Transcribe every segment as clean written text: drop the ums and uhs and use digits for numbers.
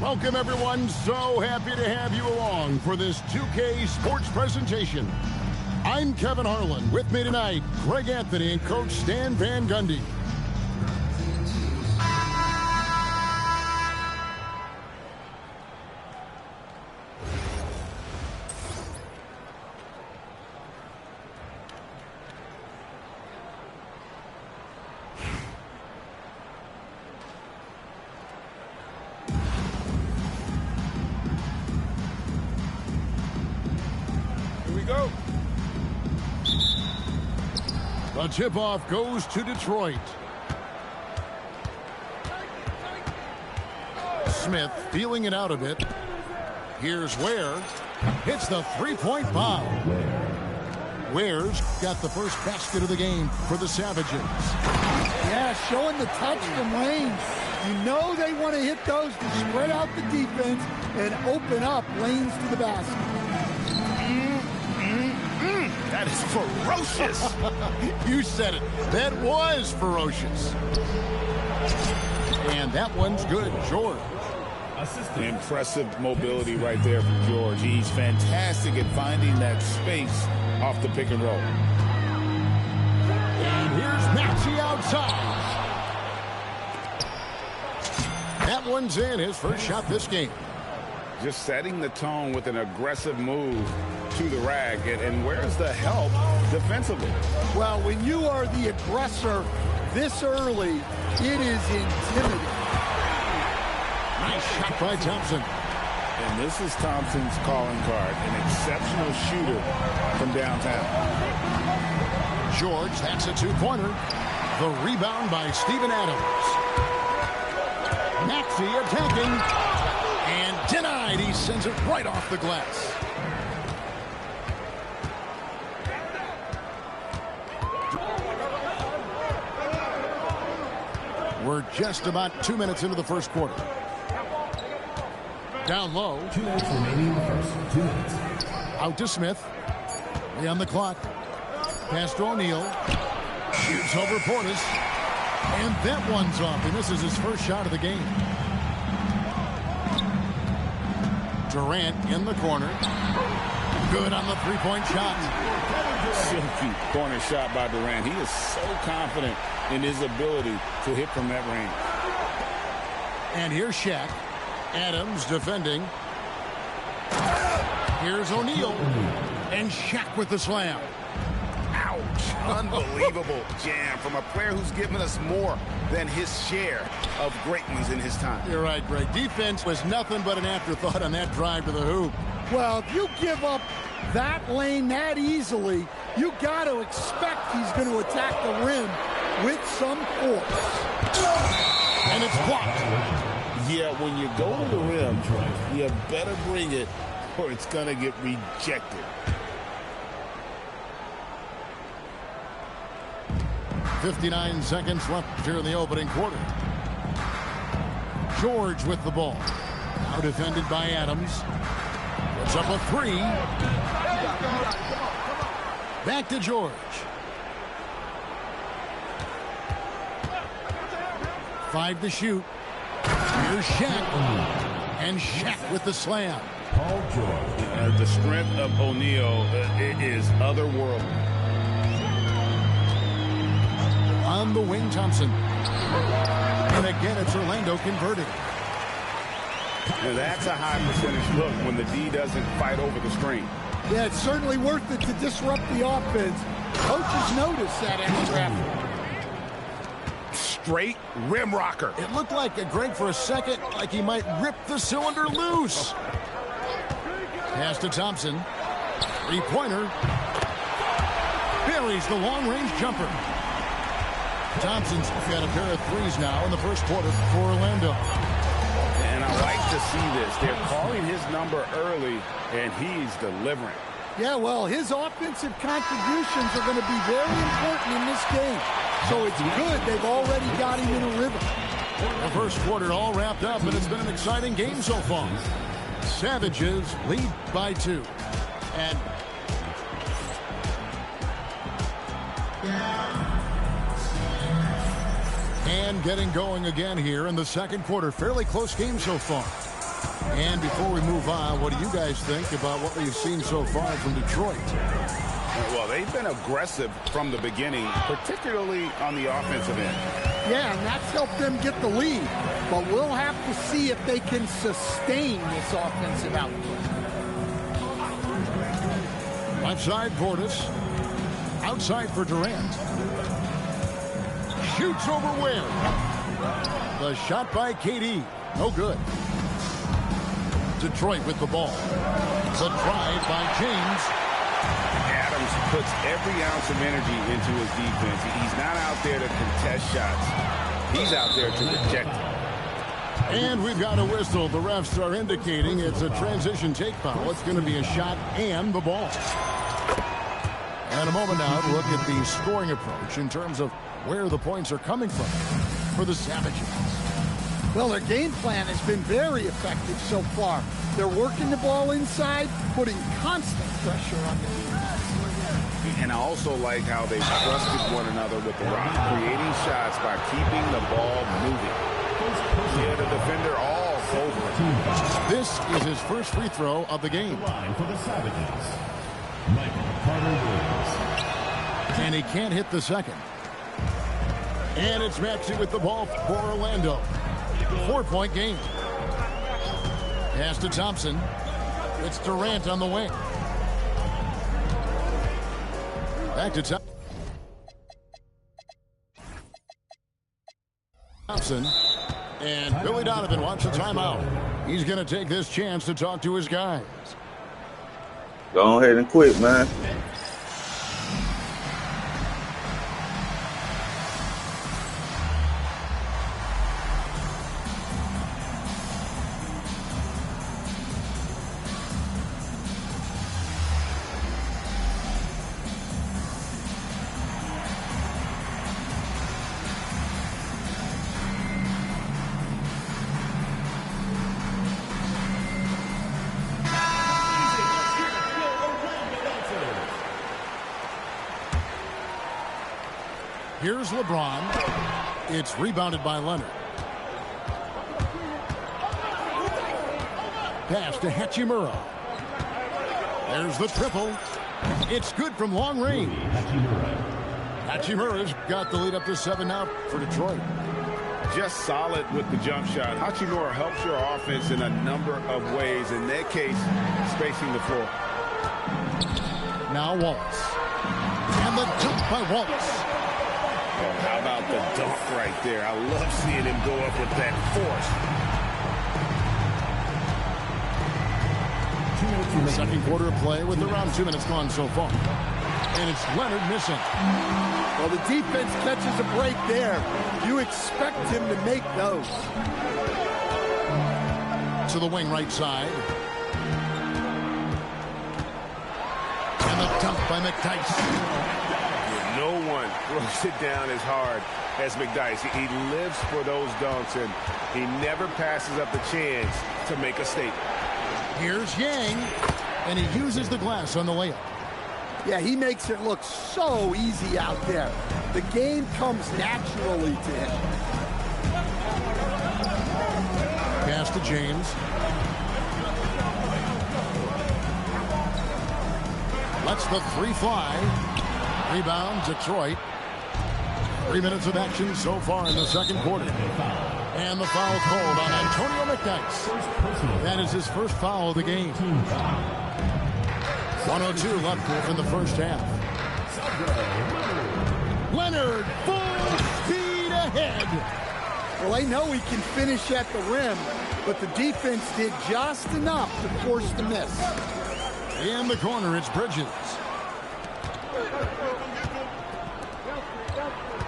Welcome, everyone. So happy to have you along for this 2K Sports presentation. I'm Kevin Harlan. With me tonight, Greg Anthony and Coach Stan Van Gundy. Go. The tip-off goes to Detroit. Smith feeling it out a bit. Here's Ware. Hits the three-point bomb. Ware's got the first basket of the game for the Savages. Yeah, showing the touch from Lane. You know they want to hit those to spread out the defense and open up lanes to the basket. That is ferocious. You said it. That was ferocious. And that one's good, George. Impressive mobility right there from George. He's fantastic at finding that space off the pick and roll. And here's Maxey outside. That one's in, his first shot this game. Just setting the tone with an aggressive move to the rag. And where's the help defensively? Well, when you are the aggressor this early, it is intimidating. Nice shot by Thompson. And this is Thompson's calling card, an exceptional shooter from downtown. George, that's a two-pointer. The rebound by Steven Adams. Maxey attacking. And denied. He sends it right off the glass. We're just about 2 minutes into the first quarter. Down low. 2 minutes remaining in the first. 2 minutes. Out to Smith. Play on the clock. Pass to O'Neal. Shoots over Portis. And that one's off. And this is his first shot of the game. Durant in the corner. Good on the three-point shot. Silky corner shot by Durant. He is so confident in his ability to hit from that range. And here's Shaq. Adams defending. Here's O'Neal. And Shaq with the slam. Ouch. Unbelievable jam from a player who's given us more than his share of great ones in his time. You're right, Greg. Defense was nothing but an afterthought on that drive to the hoop. Well, if you give up that lane that easily, you got to expect he's going to attack the rim with some force. And it's blocked. Yeah, when you go to the rim, you better bring it or it's going to get rejected. 59 seconds left here in the opening quarter. George with the ball. Now defended by Adams. Puts up a three. Back to George. 5 to shoot. Here's Shaq. And Shaq with the slam. Paul George. The strength of O'Neal is otherworldly. On the wing, Thompson. And again, it's Orlando converting. Now that's a high percentage look when the D doesn't fight over the screen. Yeah, it's certainly worth it to disrupt the offense. Coaches notice that extra effort. Straight rim rocker. It looked like, Greg, for a second, like he might rip the cylinder loose. Pass to Thompson. Three-pointer. Buries the long-range jumper. Thompson's got a pair of threes now in the first quarter for Orlando. And I like to see this. They're calling his number early, and he's delivering. Yeah, well, his offensive contributions are going to be very important in this game. So it's good they've already got him in a rhythm. The first quarter all wrapped up, and it's been an exciting game so far. Savages lead by 2. And getting going again here in the second quarter. Fairly close game so far. And before we move on, what do you guys think about what we've seen so far from Detroit? Well, they've been aggressive from the beginning, particularly on the offensive end. Yeah, and that's helped them get the lead. But we'll have to see if they can sustain this offensive output. Left side, Portis. Outside for Durant. Shoots over Ware. The shot by KD. No good. Detroit with the ball. The drive by James. Adams puts every ounce of energy into his defense. He's not out there to contest shots. He's out there to reject them. And we've got a whistle. The refs are indicating it's a transition take foul. It's going to be a shot and the ball. And a moment now to look at the scoring approach in terms of where the points are coming from for the Savages. Well, their game plan has been very effective so far. They're working the ball inside, putting constant pressure on the defense. And I also like how they trusted one another with the rock, creating shots by keeping the ball moving. Yeah, the defender all over it. This is his first free throw of the game. Line for the Savages, Michael Carter-Williams. And he can't hit the second. And it's Maxey with the ball for Orlando. 4-point game. Pass to Thompson. It's Durant on the wing. Back to Thompson. And Billy Donovan wants a timeout. He's going to take this chance to talk to his guys. Go ahead and quit, man. Here's LeBron. It's rebounded by Leonard. Pass to Hachimura. There's the triple. It's good from long range. Hachimura's got the lead up to 7 now for Detroit. Just solid with the jump shot. Hachimura helps your offense in a number of ways. In that case, spacing the floor. Now Wallace. And the jump by Wallace. Oh, how about the dunk right there? I love seeing him go up with that force. Second quarter of play with around 2 minutes gone so far. And it's Leonard missing. Well, the defense catches a break there. You expect him to make those. To the wing right side. And the dunk by McDyess. No one throws it down as hard as McDyess. He lives for those dunks, and he never passes up the chance to make a statement. Here's Yang, and he uses the glass on the layup. Yeah, he makes it look so easy out there. The game comes naturally to him. Pass to James. Lets the three fly. Rebound, Detroit. 3 minutes of action so far in the second quarter. And the foul called on Antonio McDyess. That is his first foul of the game. 102 left in the first half. Leonard, full speed ahead. Well, they know he can finish at the rim, but the defense did just enough to force the miss. In the corner, it's Bridges.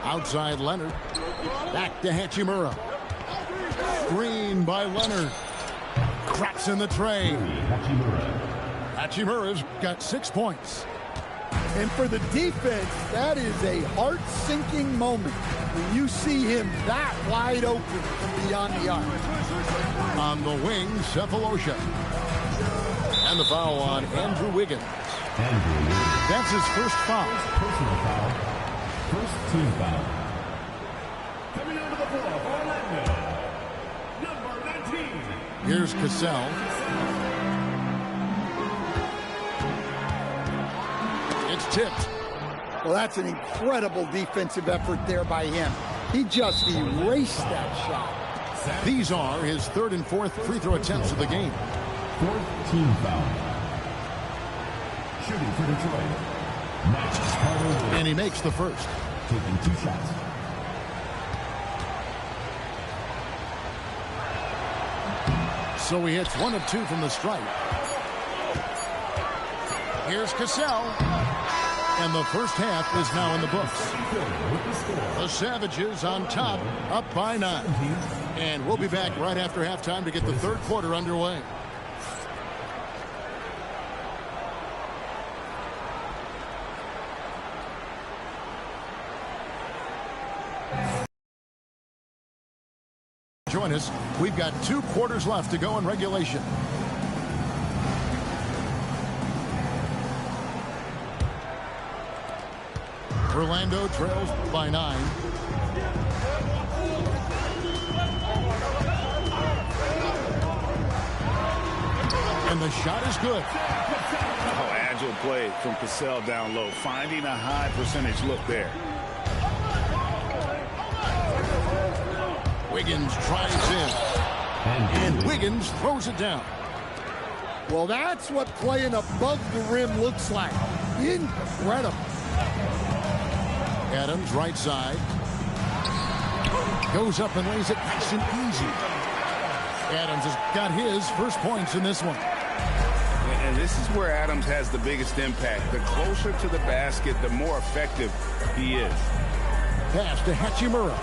Outside Leonard. Back to Hachimura. Screen by Leonard. Drops in the tray. Hachimura's got 6 points. And for the defense, that is a heart-sinking moment when you see him that wide open from beyond the arc. On the wing, Cephalosha. And the foul on Andrew Wiggins. That's his first foul. Personal foul. First team foul. Coming onto the floor for Orlando, number 19, Here's Cassell. It's tipped. Well, that's an incredible defensive effort there by him. He just erased that shot. These are his third and fourth free throw attempts of the game. Fourth team foul. Shooting for Detroit. And he makes the first. Taking 2 shots. So he hits 1 of 2 from the stripe. Here's Cassell. And the first half is now in the books. The Savages on top, up by 9. And we'll be back right after halftime to get the third quarter underway. Join us. We've got 2 quarters left to go in regulation. Orlando trails by 9. And the shot is good. Oh, agile play from Cassell down low, finding a high percentage look there. Wiggins tries in. And Wiggins throws it down. Well, that's what playing above the rim looks like. Incredible. Adams, right side. Goes up and lays it nice and easy. Adams has got his first points in this one. And this is where Adams has the biggest impact. The closer to the basket, the more effective he is. Pass to Hachimura.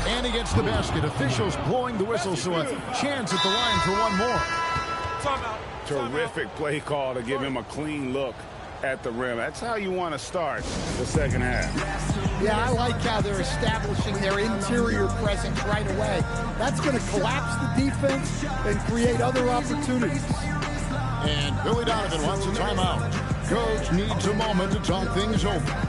And he gets the basket. Officials blowing the whistle, so a chance at the line for one more. Terrific play call to give him a clean look at the rim. That's how you want to start the second half. Yeah, I like how they're establishing their interior presence right away. That's going to collapse the defense and create other opportunities. And Billy Donovan wants a timeout. Coach needs a moment to talk things over.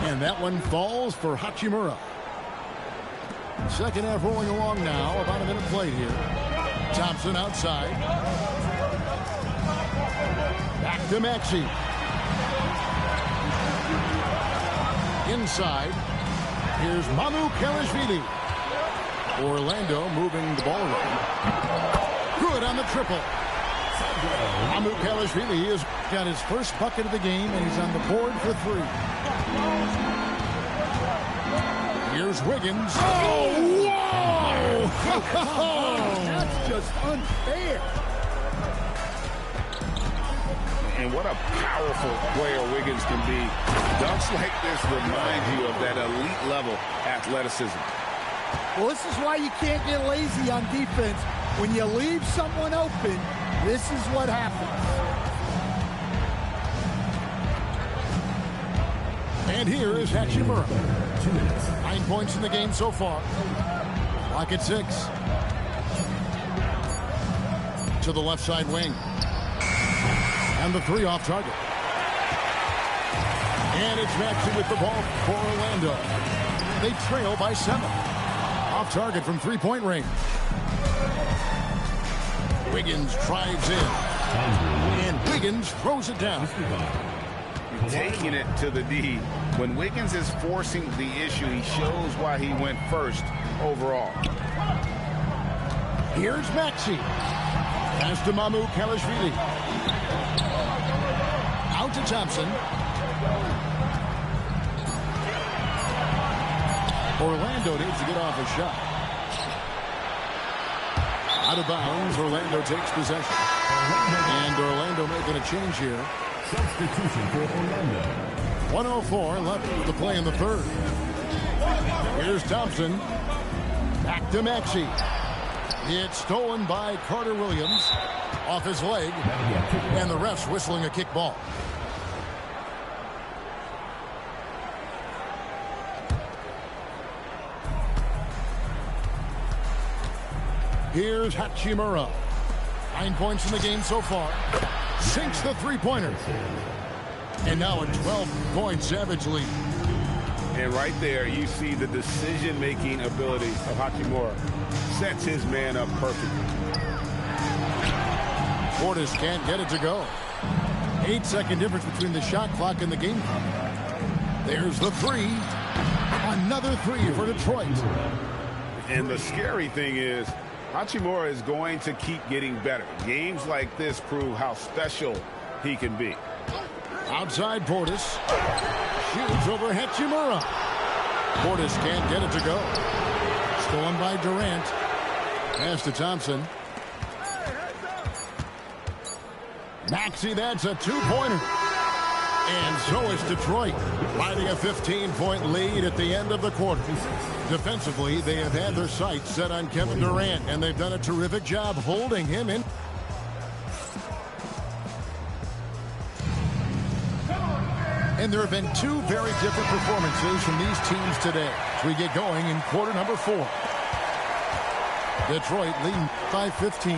And that one falls for Hachimura. Second half rolling along now. About a minute played here. Thompson outside. Back to Maxey. Inside. Here's Mamu Kelishvili. Orlando moving the ball around. Good on the triple. Mamu Kelishvili has got his first bucket of the game, and he's on the board for 3. Here's Wiggins. Oh, whoa! That's just unfair. And what a powerful player Wiggins can be. Dunks like this remind you of that elite level athleticism. Well, this is why you can't get lazy on defense. When you leave someone open, this is what happens. And here is Hachimura. 9 points in the game so far. Clock at 6. To the left side wing. And the 3 off target. And it's Maxey with the ball for Orlando. They trail by 7. Off target from 3-point range. Wiggins drives in. And Wiggins throws it down. Taking it to the D. When Wiggins is forcing the issue, he shows why he went first overall. Here's Maxey. Pass to Mamu Kelishvili. Out to Thompson. Orlando needs to get off a shot. Out of bounds, Orlando takes possession. And Orlando making a change here. Substitution for Orlando. 1:04 left to play in the third. Here's Thompson. Back to Maxey. It's stolen by Carter Williams. Off his leg. And the ref's whistling a kick ball. Here's Hachimura. 9 points in the game so far. Sinks the three-pointer. And now a 12-point Savage lead. And right there, you see the decision-making ability of Hachimura. Sets his man up perfectly. Portis can't get it to go. 8-second difference between the shot clock and the game clock. There's the three. Another three for Detroit. And the scary thing is, Hachimura is going to keep getting better. Games like this prove how special he can be. Outside Portis. Shoots over Hachimura. Portis can't get it to go. Stolen by Durant. Pass to Thompson. Maxey, that's a two-pointer. And so is Detroit, riding a 15-point lead at the end of the quarter. Defensively, they have had their sights set on Kevin Durant, and they've done a terrific job holding him in. And there have been two very different performances from these teams today as we get going in quarter number 4. Detroit leading by 15.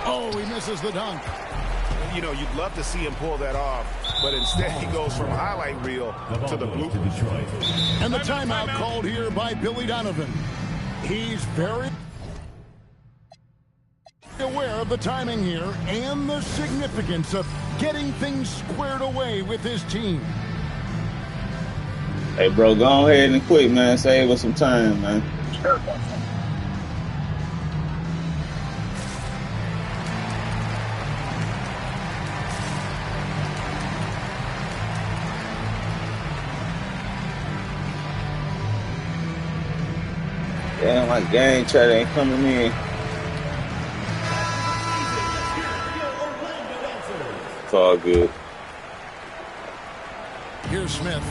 Oh, he misses the dunk. You know, you'd love to see him pull that off, but instead he goes from highlight reel to the blooper. And the timeout called here by Billy Donovan. He's very aware of the timing here and the significance of getting things squared away with his team. Hey, bro, go ahead and quit, man. Save us some time, man. Damn, my gang chat ain't coming in. It's all good. Here's Smith.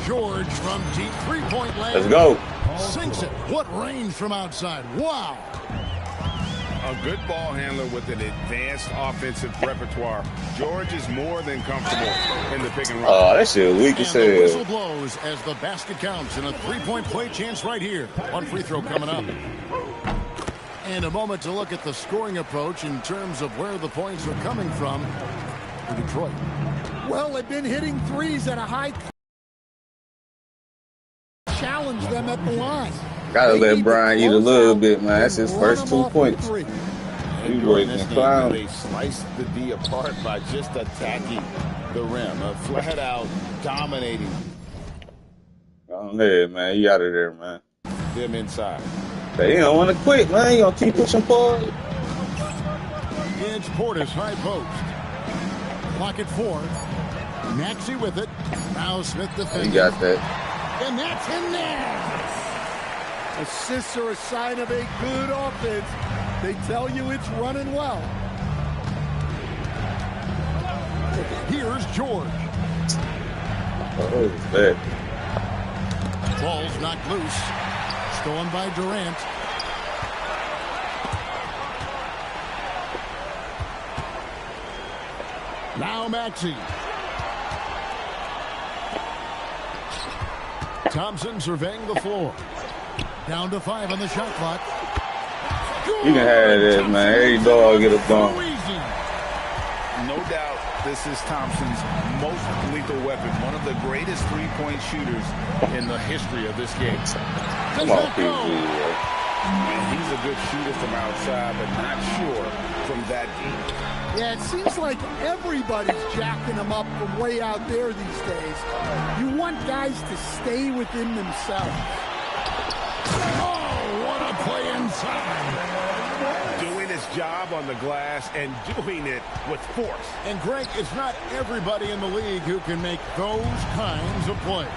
George from deep three-point land. Let's go. Sinks it. What range from outside. Wow. A good ball handler with an advanced offensive repertoire. George is more than comfortable in the pick and roll. Oh, that shit weak as hell. And the whistle blows as the basket counts, and a three-point play chance right here. One free throw coming up. And a moment to look at the scoring approach in terms of where the points are coming from for Detroit. Well, they've been hitting threes at a high challenge them at the line. Gotta let Brian eat a little bit, man. That's his first 2 points. And during this game, they sliced the D apart by just attacking the rim, flat out dominating. Go ahead, man. You out of there, man. Them inside. They don't want to quit, man. You gonna keep pushing forward? It's Portis, high post. Clock at 4. Maxey with it. Now Smith defending. You got that. And that's in there. Assists are a sign of a good offense. They tell you it's running well. Here's George. Oh, that. Ball's knocked loose. Stolen by Durant. Now Maxey. Thompson surveying the floor. Down to 5 on the shot clock. You can have this, man. Every dog get a bump. No doubt this is Thompson's most lethal weapon. One of the greatest three-point shooters in the history of this game. Come on, PG. He's a good shooter from outside, but not sure from that deep. Yeah, it seems like everybody's jacking them up from way out there these days. You want guys to stay within themselves. Oh, what a play inside. Doing his job on the glass and doing it with force. And Greg, it's not everybody in the league who can make those kinds of plays.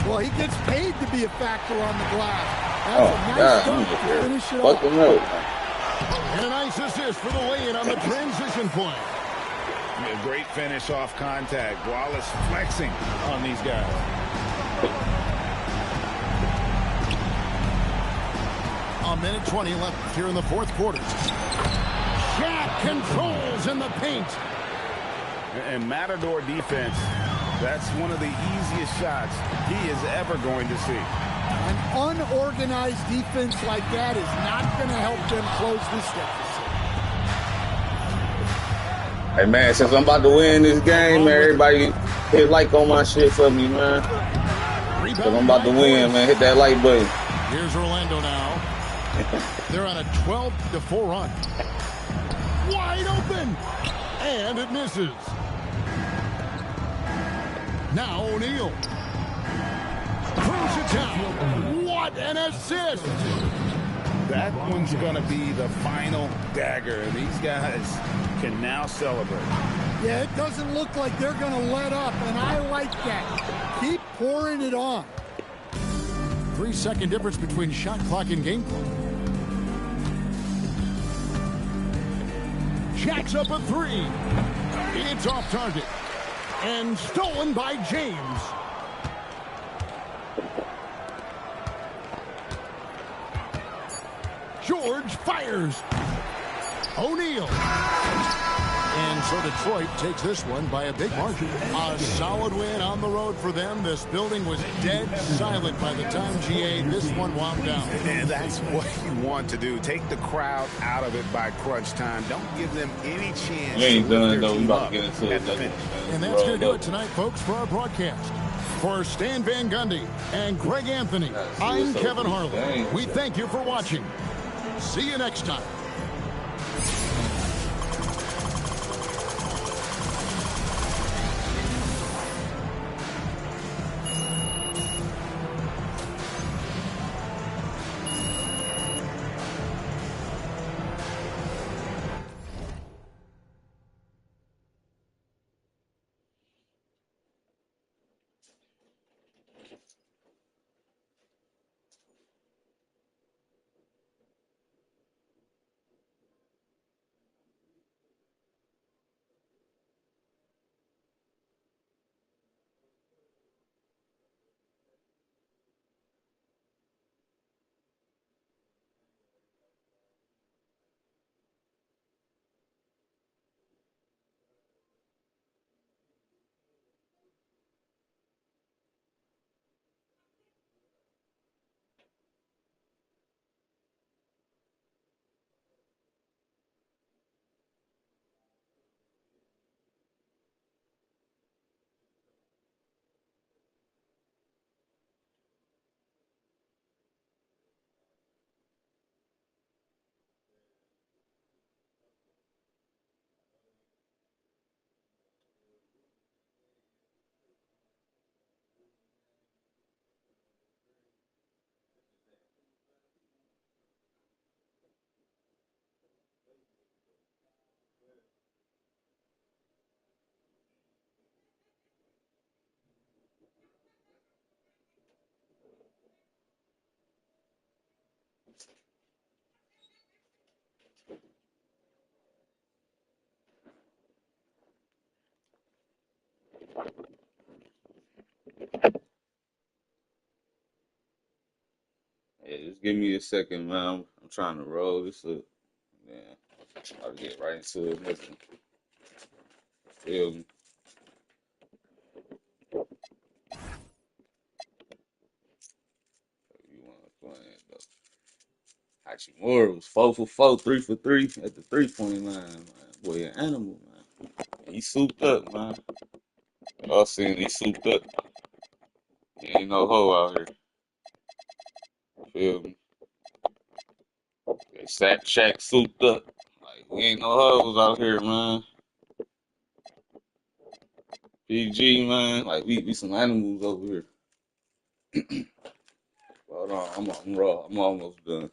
Well, he gets paid to be a factor on the glass. That's a nice dunk to finish it off. And a nice assist for the lay-in on the transition play. A great finish off contact. Wallace flexing on these guys. A minute 20 left here in the fourth quarter. Shaq controls in the paint. And Matador defense, that's one of the easiest shots he is ever going to see. An unorganized defense like that is not going to help them close this deficit. Hey, man, since I'm about to win this game, man, everybody hit like on my shit for me, man. Because I'm about to win, man. Hit that like button. Here's Orlando now. They're on a 12-4 run. Wide open. And it misses. Now O'Neal. Throws it down. What an assist. That one's going to be the final dagger. And these guys can now celebrate. Yeah, it doesn't look like they're going to let up, and I like that. Keep pouring it on. 3-second difference between shot clock and game clock. Jacks up a three. It's off target. And stolen by James. George fires. O'Neal. And so Detroit takes this one by a big margin. A solid win on the road for them. This building was dead silent by the time GA this one wound down. And that's what you want to do. Take the crowd out of it by crunch time. Don't give them any chance. You ain't done, though. We about to get into it. And that's going to do it tonight, folks, for our broadcast. For Stan Van Gundy and Greg Anthony, I'm Kevin Harlan. We thank you for watching. See you next time. Yeah, just give me a second, man. I'm trying to roll this up. Yeah, I'll get right into it. Listen. Feel me? You want to play it, though. Hachimura was 4 for 4, 3 for 3 at the 3-point line, man. Boy, an animal, man. He souped up, man. Y'all seen he souped up. He ain't no hoe out here. Feel me? They sat Shaq souped up. Like, we ain't no hoes out here, man. PG, man. Like, we some animals over here. Hold on, I'm raw. I'm almost done.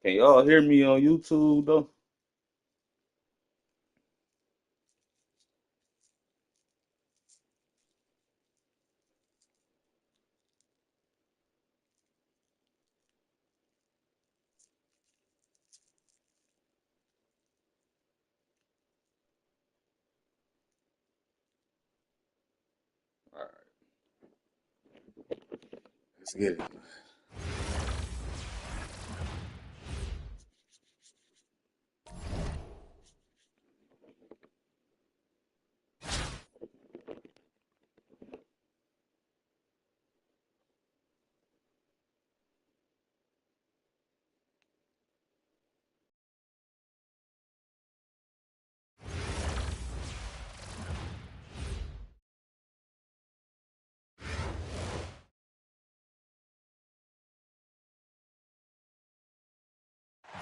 Can y'all hear me on YouTube though? All right, let's get it.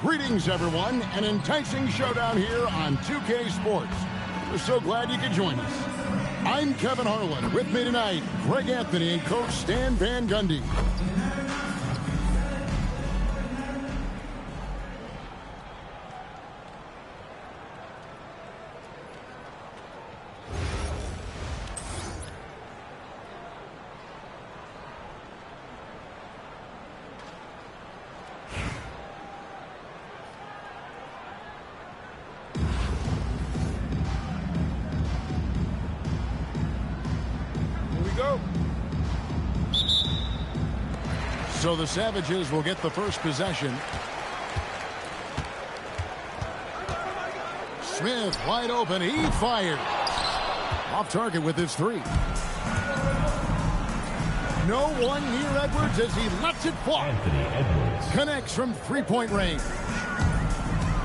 Greetings, everyone. An enticing showdown here on 2K Sports. We're so glad you could join us. I'm Kevin Harlan. With me tonight, Greg Anthony and Coach Stan Van Gundy. So the Savages will get the first possession. Smith wide open. He fires. Off target with his three. No one near Edwards as he lets it fly. Connects from three-point range.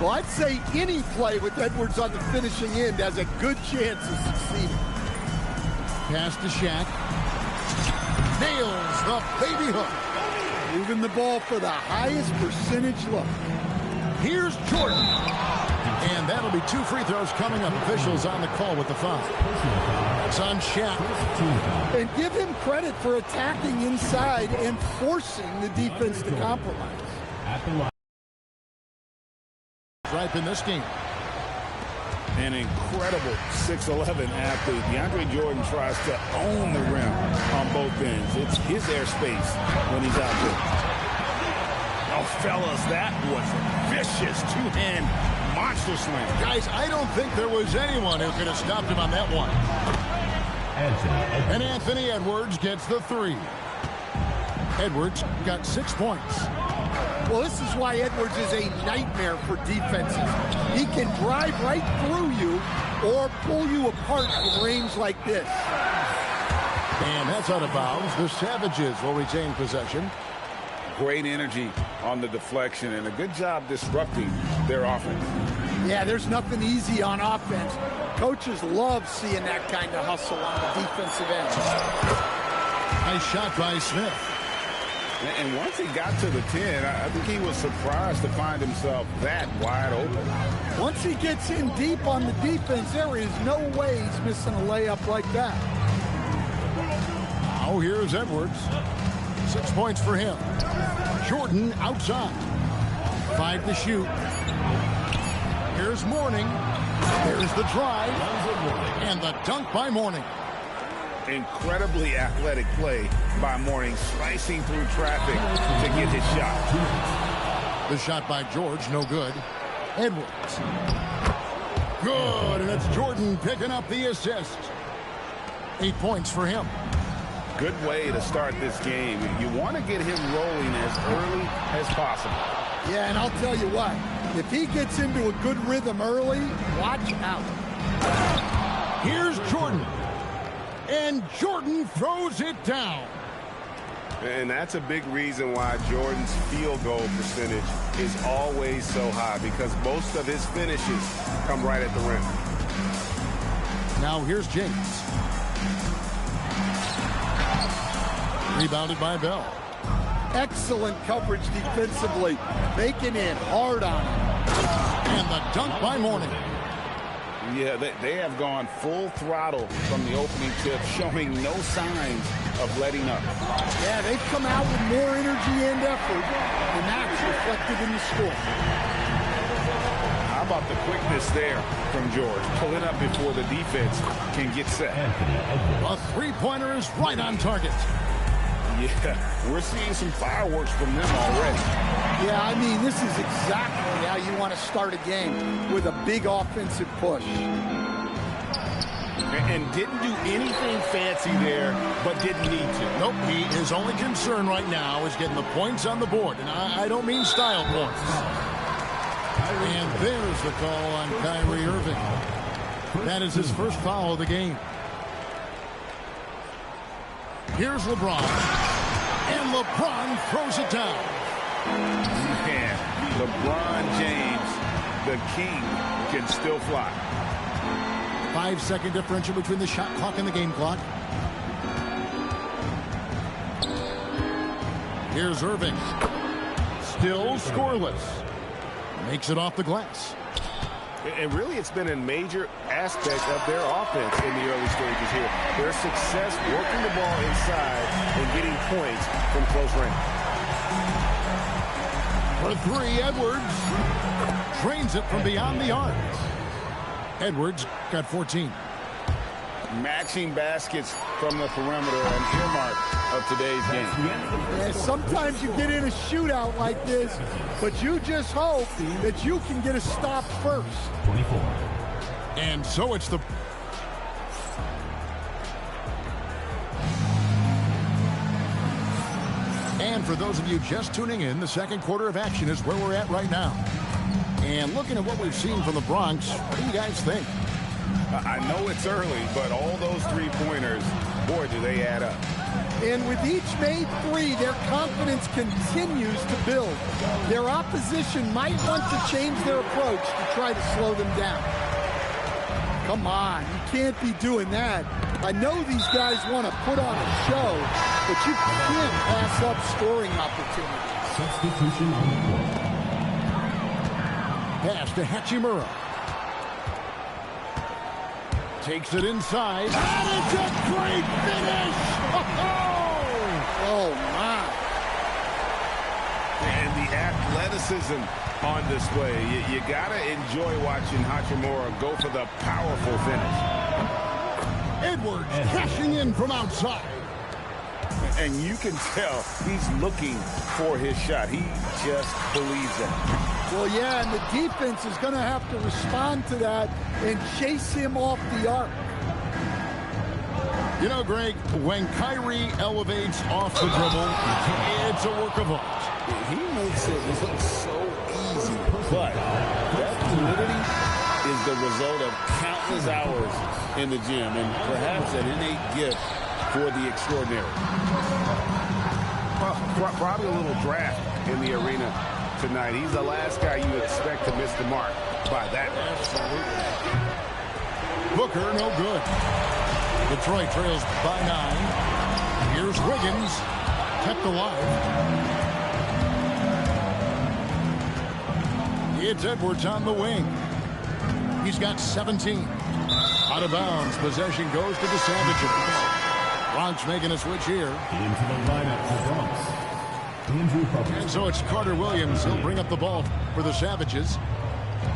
Well, I'd say any play with Edwards on the finishing end has a good chance of succeeding. Pass to Shaq. Nails the baby hook. Moving the ball for the highest percentage look. Here's Jordan. And that'll be 2 free throws coming up. Officials on the call with the foul. It's on Shaq. And give him credit for attacking inside and forcing the defense to compromise. Right in this game. An incredible 6'11" athlete. DeAndre Jordan tries to own the rim on both ends. It's his airspace when he's out there. Oh, fellas, that was a vicious two-hand monster slam. Guys, I don't think there was anyone who could have stopped him on that one. And Anthony Edwards gets the three. Edwards got 6 points. Well, this is why Edwards is a nightmare for defenses. He can drive right through you or pull you apart from range like this. And that's out of bounds. The Savages will retain possession. Great energy on the deflection and a good job disrupting their offense. Yeah, there's nothing easy on offense. Coaches love seeing that kind of hustle on the defensive end. Nice shot by Smith. And once he got to the 10, I think he was surprised to find himself that wide open. Once he gets in deep on the defense, there is no way he's missing a layup like that. Now here's Edwards. 6 points for him. Jordan outside. 5 to shoot. Here's Mourning. There's the drive. And the dunk by Mourning. Incredibly athletic play by Mourning, slicing through traffic to get his shot. The shot by George, no good. Edwards. Good, and it's Jordan picking up the assist. 8 points for him. Good way to start this game. You want to get him rolling as early as possible. Yeah, and I'll tell you what, if he gets into a good rhythm early, watch out. Here's Jordan. And Jordan throws it down. And that's a big reason why Jordan's field goal percentage is always so high, because most of his finishes come right at the rim. Now here's James. Rebounded by Bell. Excellent coverage defensively, making it hard on him. And the dunk by Mourning. Yeah, they have gone full throttle from the opening tip, showing no signs of letting up. Yeah, they've come out with more energy and effort, and that's reflected in the score. How about the quickness there from George? Pulling up before the defense can get set. A three-pointer is right on target. Yeah, we're seeing some fireworks from them already. Yeah, I mean, this is exactly how you want to start a game, with a big offensive push. And didn't do anything fancy there, but didn't need to. Nope, his only concern right now is getting the points on the board. And I don't mean style points. And there's the call on Kyrie Irving. That is his first foul of the game. Here's LeBron. And LeBron throws it down. Man, LeBron James, the king, can still fly. 5-second differential between the shot clock and the game clock. Here's Irving. Still scoreless. Makes it off the glass. And really, it's been a major aspect of their offense in the early stages here. Their success working the ball inside and getting points from close range. For three, Edwards drains it from beyond the arc. Edwards got 14. Matching baskets from the perimeter, an earmark of today's game. Yeah, sometimes you get in a shootout like this, but you just hope that you can get a stop first. 24. And so it's the... And for those of you just tuning in, the second quarter of action is where we're at right now. And looking at what we've seen from the Bronx, what do you guys think? I know it's early, but all those three-pointers, boy, do they add up. And with each made three, their confidence continues to build. Their opposition might want to change their approach to try to slow them down. Come on, you can't be doing that. I know these guys want to put on a show, but you can't pass up scoring opportunities. Substitution on the court. Pass to Hachimura. Takes it inside. And it's a great finish! Oh, my. And the athleticism on display. You got to enjoy watching Hachimura go for the powerful finish. Edwards cashing in from outside. And you can tell he's looking for his shot. He just believes it. Well, yeah, and the defense is going to have to respond to that and chase him off the arc. You know, Greg, when Kyrie elevates off the dribble, it's a work of art. He makes it look so easy. But that fluidity is the result of countless hours in the gym and perhaps an innate gift for the extraordinary. Well, probably a little draft in the arena tonight. He's the last guy you expect to miss the mark by that much. Booker, no good. Detroit trails by 9. Here's Wiggins, kept alive. It's Edwards on the wing. He's got 17. Out of bounds, possession goes to the Savages. Bronx making a switch here. Into the lineup for Bronx. And so it's Carter Williams. He'll bring up the ball for the Savages.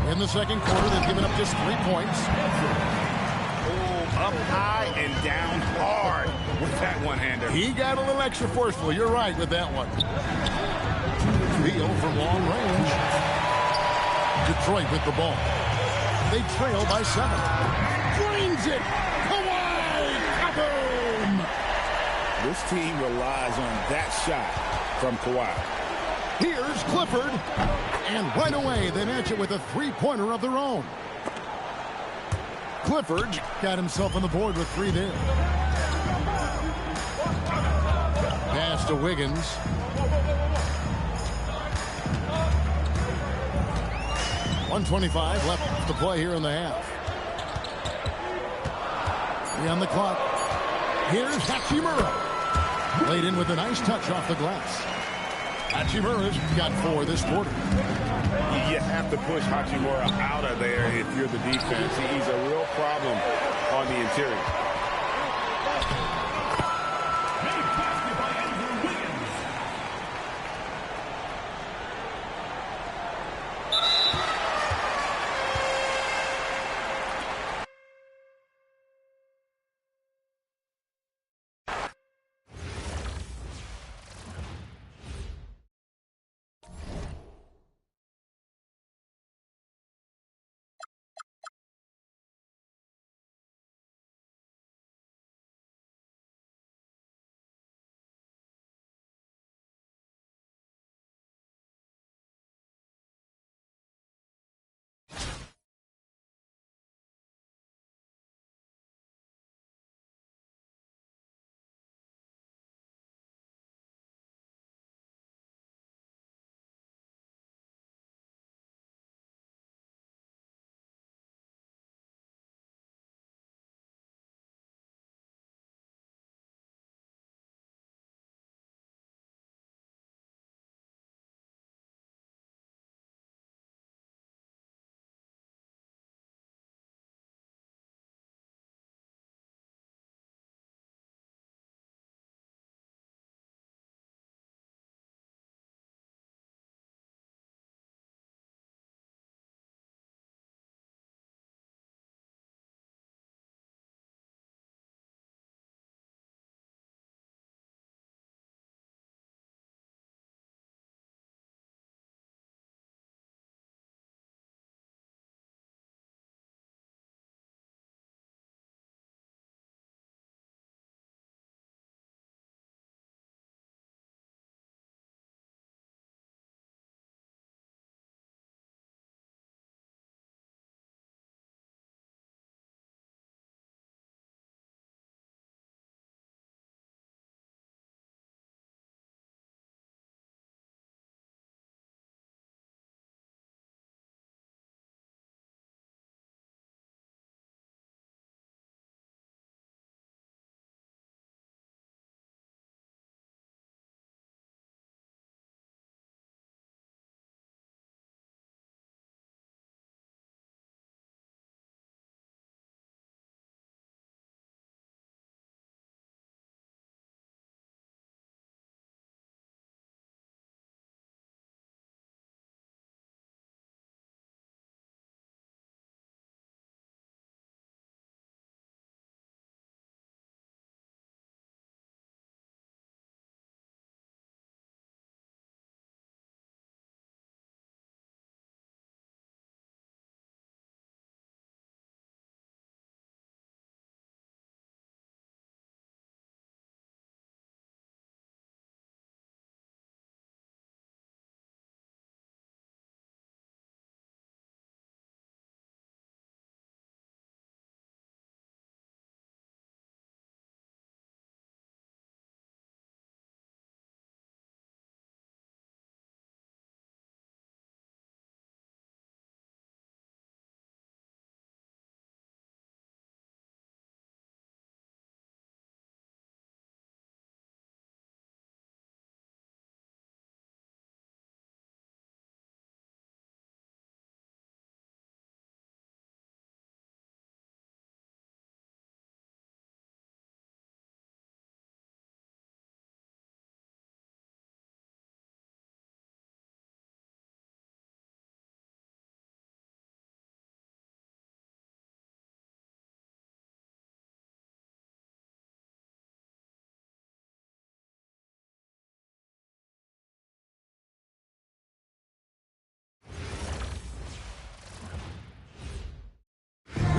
In the second quarter, they've given up just 3 points. Oh, up high and down hard with that one-hander. He got a little extra forceful. You're right with that one. Beal from long range. Detroit with the ball. They trail by 7. Drains it. Kawhi. Kaboom. This team relies on that shot from Kawhi. Here's Clifford. And right away, they match it with a three-pointer of their own. Clifford got himself on the board with 3 there. Pass to Wiggins. .125 left to play here in the half. 3 on the clock. Here's Hachimura. Laid in with a nice touch off the glass. Hachimura's got 4 this quarter. You have to push Hachimura out of there if you're the defense. He's a real problem on the interior.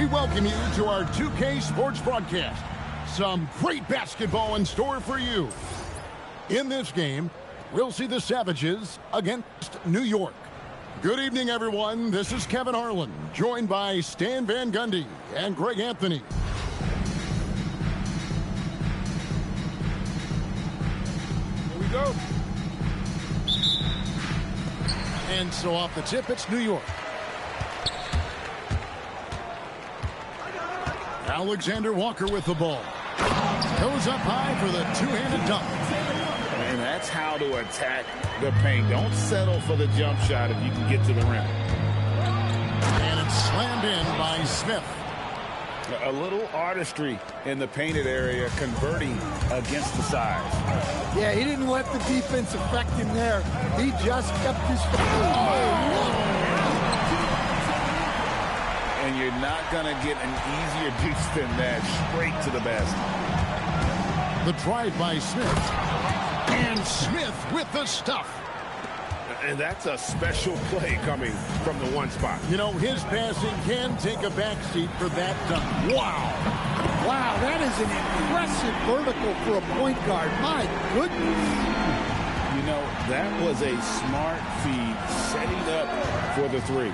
We welcome you to our 2K Sports broadcast. Some great basketball in store for you. In this game, we'll see the Savages against New York. Good evening, everyone. This is Kevin Harlan, joined by Stan Van Gundy and Greg Anthony. Here we go. And so off the tip, it's New York. Alexander Walker with the ball. Goes up high for the two-handed dunk. And that That's how to attack the paint. Don't settle for the jump shot if you can get to the rim. And it's slammed in by Smith. A little artistry in the painted area, converting against the size. Yeah, he didn't let the defense affect him there. He just kept his And you're not going to get an easier deuce than that. Straight to the basket. The drive by Smith. And Smith with the stuff. And that's a special play coming from the one spot. You know, his passing can take a backseat for that dunk. Wow. Wow, that is an impressive vertical for a point guard. My goodness. You know, that was a smart feed, setting up for the three.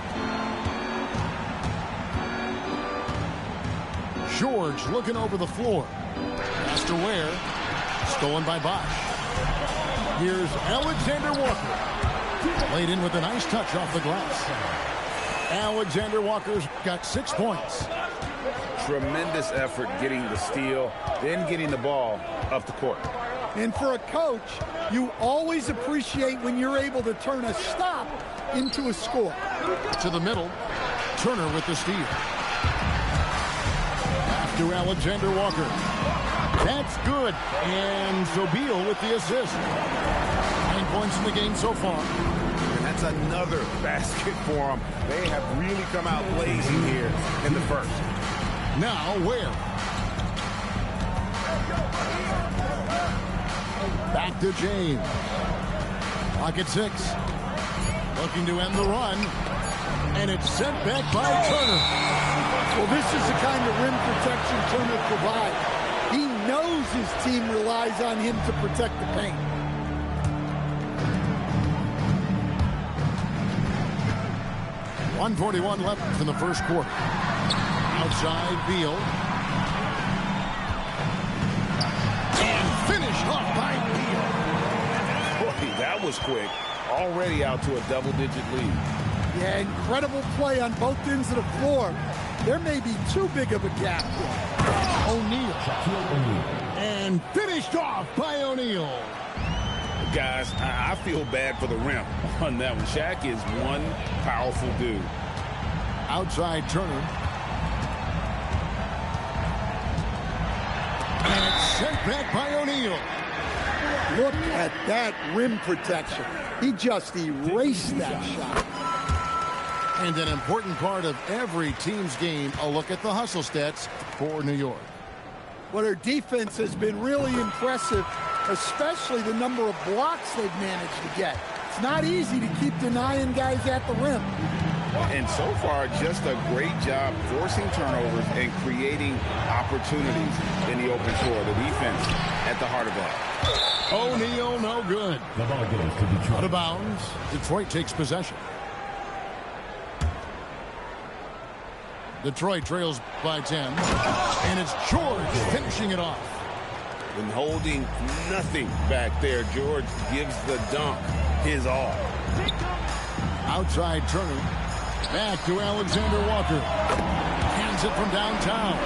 George looking over the floor. Pass to Ware. Stolen by Bosch. Here's Alexander Walker. Laid in with a nice touch off the glass. Alexander Walker's got 6 points. Tremendous effort getting the steal, then getting the ball up the court. And for a coach, you always appreciate when you're able to turn a stop into a score. To the middle. Turner with the steal. After Alexander Walker. That's good. And Sobeel with the assist. 9 points in the game so far. And that's another basket for them. They have really come out blazing here in the first. Now Ware. Back to James. Clock at 6. Looking to end the run. And it's sent back by Turner. Well, this is the kind of rim protection Turner provides. He knows his team relies on him to protect the paint. .141 left in the first quarter. Outside Beal. And finished off by Beal. Boy, that was quick. Already out to a double-digit lead. Yeah, incredible play on both ends of the floor. There may be too big of a gap here. O'Neal. And finished off by O'Neal. Guys, I feel bad for the rim on that one. Shaq is one powerful dude. Outside Turner. And it's sent back by O'Neal. Look at that rim protection. He just erased that shot. And an important part of every team's game, a look at the hustle stats for New York. Well, their defense has been really impressive, especially the number of blocks they've managed to get. It's not easy to keep denying guys at the rim. And so far, just a great job forcing turnovers and creating opportunities in the open floor. The defense at the heart of that. O'Neal, no good. The ball goes to Detroit. Out of bounds. Detroit takes possession. Detroit trails by 10. And it's George finishing it off. And holding nothing back there. George gives the dunk his all. Outside Turner. Back to Alexander Walker. Hands it from downtown.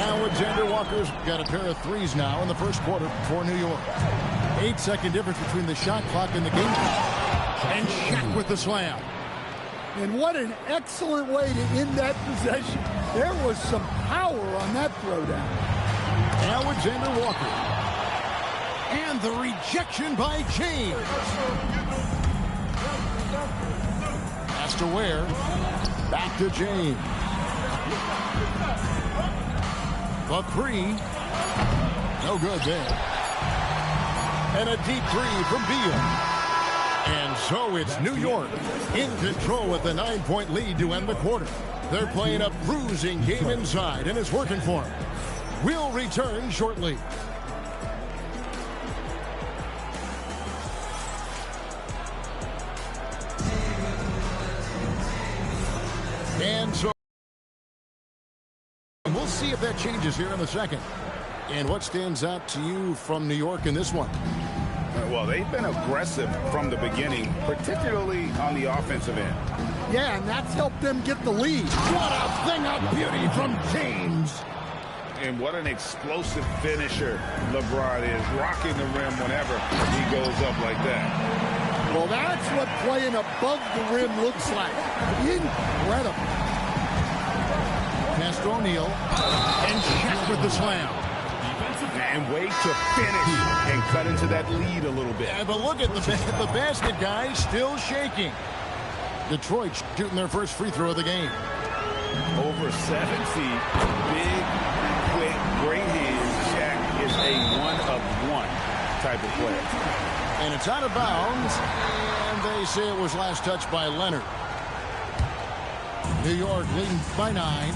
Alexander Walker's got a pair of threes now in the first quarter for New York. 8-second difference between the shot clock and the game clock. And Shaq with the slam. And what an excellent way to end that possession. There was some power on that throwdown. Alexander Walker. And the rejection by James. Pass to Ware. Back to James. The three. No good there. And a deep three from Beal. And so it's New York in control with a 9-point lead to end the quarter. They're playing a bruising game inside, and it's working for them. We'll return shortly. And so we'll see if that changes here in the second. And what stands out to you from New York in this one? Well, they've been aggressive from the beginning, particularly on the offensive end. Yeah, and that's helped them get the lead. What a thing of beauty from James. And what an explosive finisher LeBron is, rocking the rim whenever he goes up like that. Well, that's what playing above the rim looks like. Incredible. Pass to O'Neal. And Shaq with the slam. And wait to finish and cut into that lead a little bit. Yeah, but look at the basket, guys, still shaking. Detroit shooting their first free throw of the game. Over 7 feet, big, quick, great hands. Shaq is a one-of-one type of player. And it's out of bounds, and they say it was last touched by Leonard. New York leading by 9.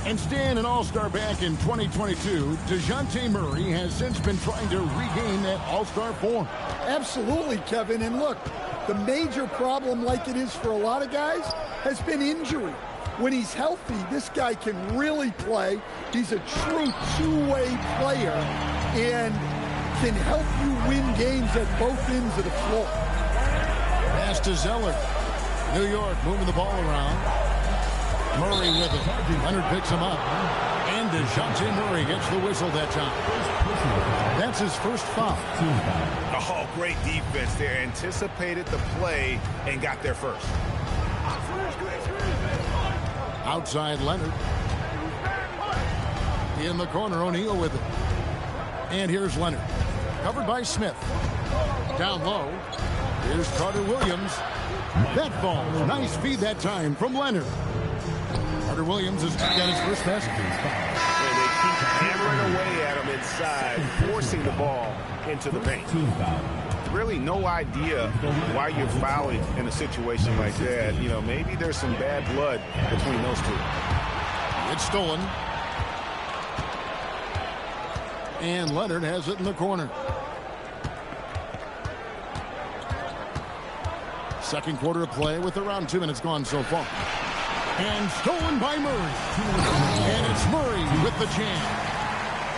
And staying an all-star back in 2022, DeJounte Murray has since been trying to regain that all-star form. Absolutely, Kevin. And look, the major problem, like it is for a lot of guys, has been injury. When he's healthy, this guy can really play. He's a true two-way player and can help you win games at both ends of the floor. Pass to Zeller. New York moving the ball around. Murray with it. Leonard picks him up. And DeJounte Murray gets the whistle that time. That's his first foul. Oh, great defense there. Anticipated the play and got there first. Outside Leonard. In the corner, O'Neal with it. And here's Leonard. Covered by Smith. Down low. Here's Carter Williams. That ball. Nice feed that time from Leonard. Carter Williams has got his first basket. And they keep hammering away at him inside, forcing the ball into the paint. Really no idea why you're fouling in a situation like that. You know, maybe there's some bad blood between those two. It's stolen. And Leonard has it in the corner. Second quarter of play with around 2 minutes gone so far. And stolen by Murray. And it's Murray with the jam.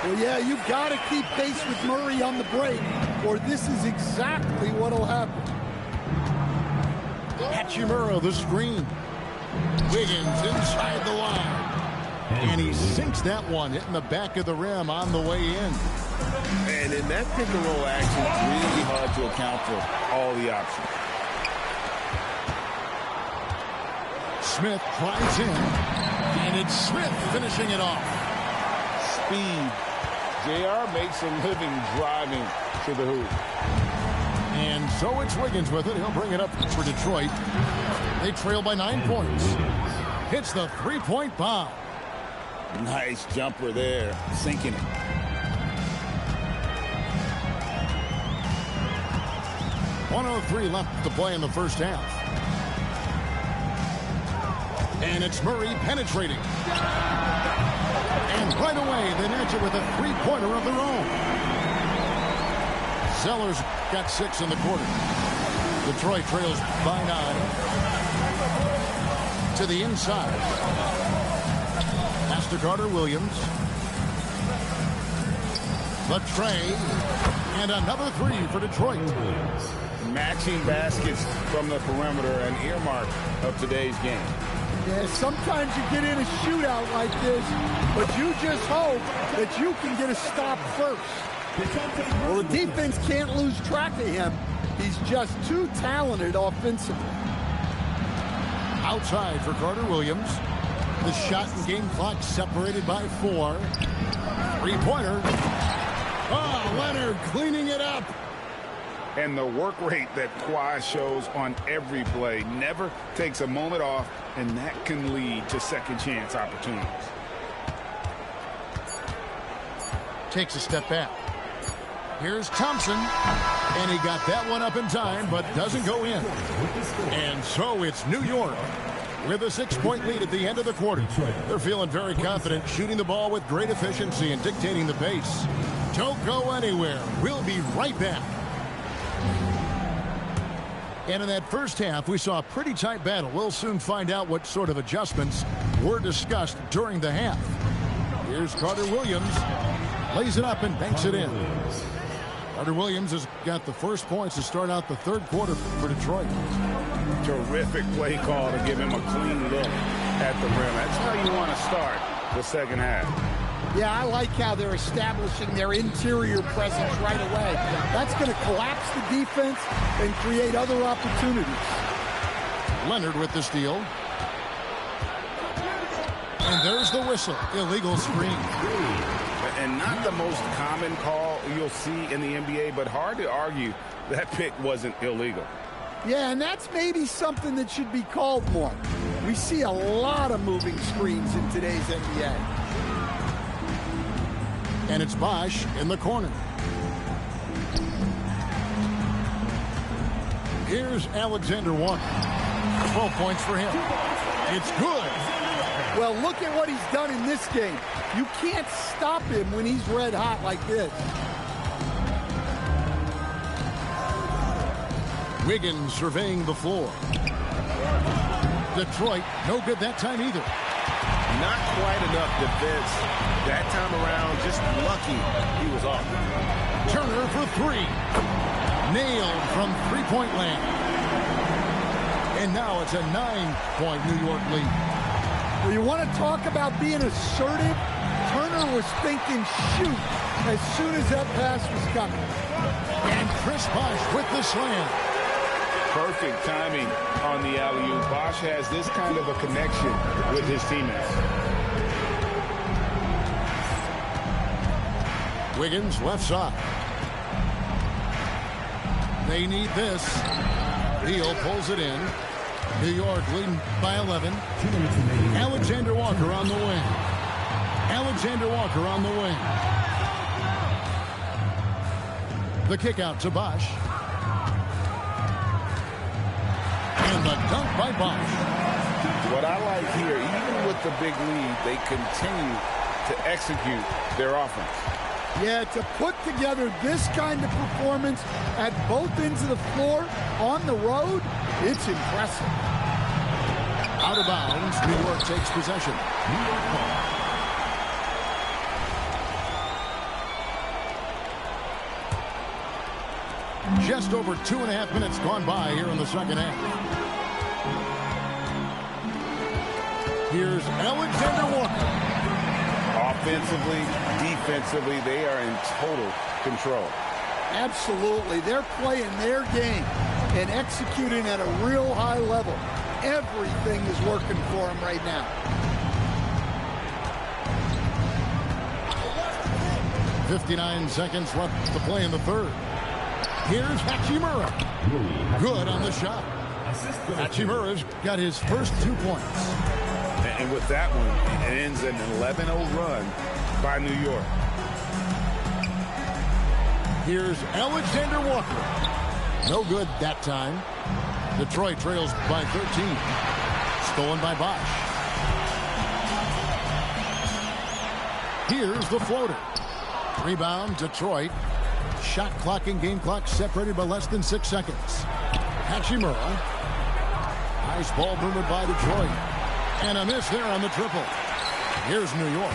Well, yeah, you've got to keep pace with Murray on the break, or this is exactly what will happen. Hachimura, the screen. Wiggins inside the line. And he sinks that one, hitting the back of the rim on the way in. And in that pick and roll action, it's really hard to account for all the options. Smith drives in, and it's Smith finishing it off. Speed. JR makes a living driving to the hoop. And so it's Wiggins with it. He'll bring it up for Detroit. They trail by 9 points. Hits the three-point bomb. Nice jumper there, sinking it. .103 left to play in the first half. And it's Murray penetrating. And right away, they match it with a three-pointer of their own. Zeller's got 6 in the quarter. Detroit trails by 9. To the inside. Pass to Carter Williams. The tray. And another 3 for Detroit. Matching baskets from the perimeter, an earmark of today's game. Yeah, sometimes you get in a shootout like this, but you just hope that you can get a stop first. Well, the defense can't lose track of him. He's just too talented offensively. Outside for Carter Williams. The shot and game clock separated by 4. Three-pointer. Oh, Leonard cleaning it up. And the work rate that Kawhi shows on every play never takes a moment off, and that can lead to second chance opportunities. Takes a step back. Here's Thompson, and he got that one up in time, but doesn't go in. And so it's New York with a 6-point lead at the end of the quarter. They're feeling very confident, shooting the ball with great efficiency and dictating the pace. Don't go anywhere. We'll be right back. And in that first half, we saw a pretty tight battle. We'll soon find out what sort of adjustments were discussed during the half. Here's Carter Williams. Lays it up and banks it in. Carter Williams has got the first points to start out the third quarter for Detroit. Terrific play call to give him a clean look at the rim. That's how you want to start the second half. Yeah, I like how they're establishing their interior presence right away. That's going to collapse the defense and create other opportunities. Leonard with the steal. And there's the whistle. Illegal screen. And not the most common call you'll see in the NBA, but hard to argue that pick wasn't illegal. Yeah, and that's maybe something that should be called more. We see a lot of moving screens in today's NBA. And it's Bosch in the corner. Here's Alexander Walker. 12 points for him. It's good. Well, look at what he's done in this game. You can't stop him when he's red hot like this. Wiggins surveying the floor. Detroit, no good that time either. Not quite enough defense that time around. Just lucky he was off. Turner for three. Nailed from three-point land. And now it's a 9-point New York lead. Well, you want to talk about being assertive? Turner was thinking shoot as soon as that pass was coming. And Chris Bosh with the slam. Perfect timing on the alley-oop. Bosh has this kind of a connection with his teammates. Wiggins left side. They need this. Beal pulls it in. New York leading by 11. Alexander Walker on the wing. Alexander Walker on the wing. The kick out to Bosh. And the dunk by Bosh. What I like here, even with the big lead, they continue to execute their offense. Yeah, to put together this kind of performance at both ends of the floor on the road, it's impressive. Out of bounds, New York takes possession. New York ball. Just over 2.5 minutes gone by here in the second half. Here's Alexander Walker. Offensively, defensively, they are in total control. Absolutely. They're playing their game and executing at a real high level. Everything is working for them right now. .59 seconds left to play in the third. Here's Hachimura. Good on the shot. Hachimura's got his first 2 points. And with that one, it ends an 11-0 run by New York. Here's Alexander Walker. No good that time. Detroit trails by 13. Stolen by Bosh. Here's the floater. Rebound, Detroit. Shot clock and game clock separated by less than 6 seconds. Hachimura. Nice ball movement by Detroit. And a miss there on the triple. Here's New York.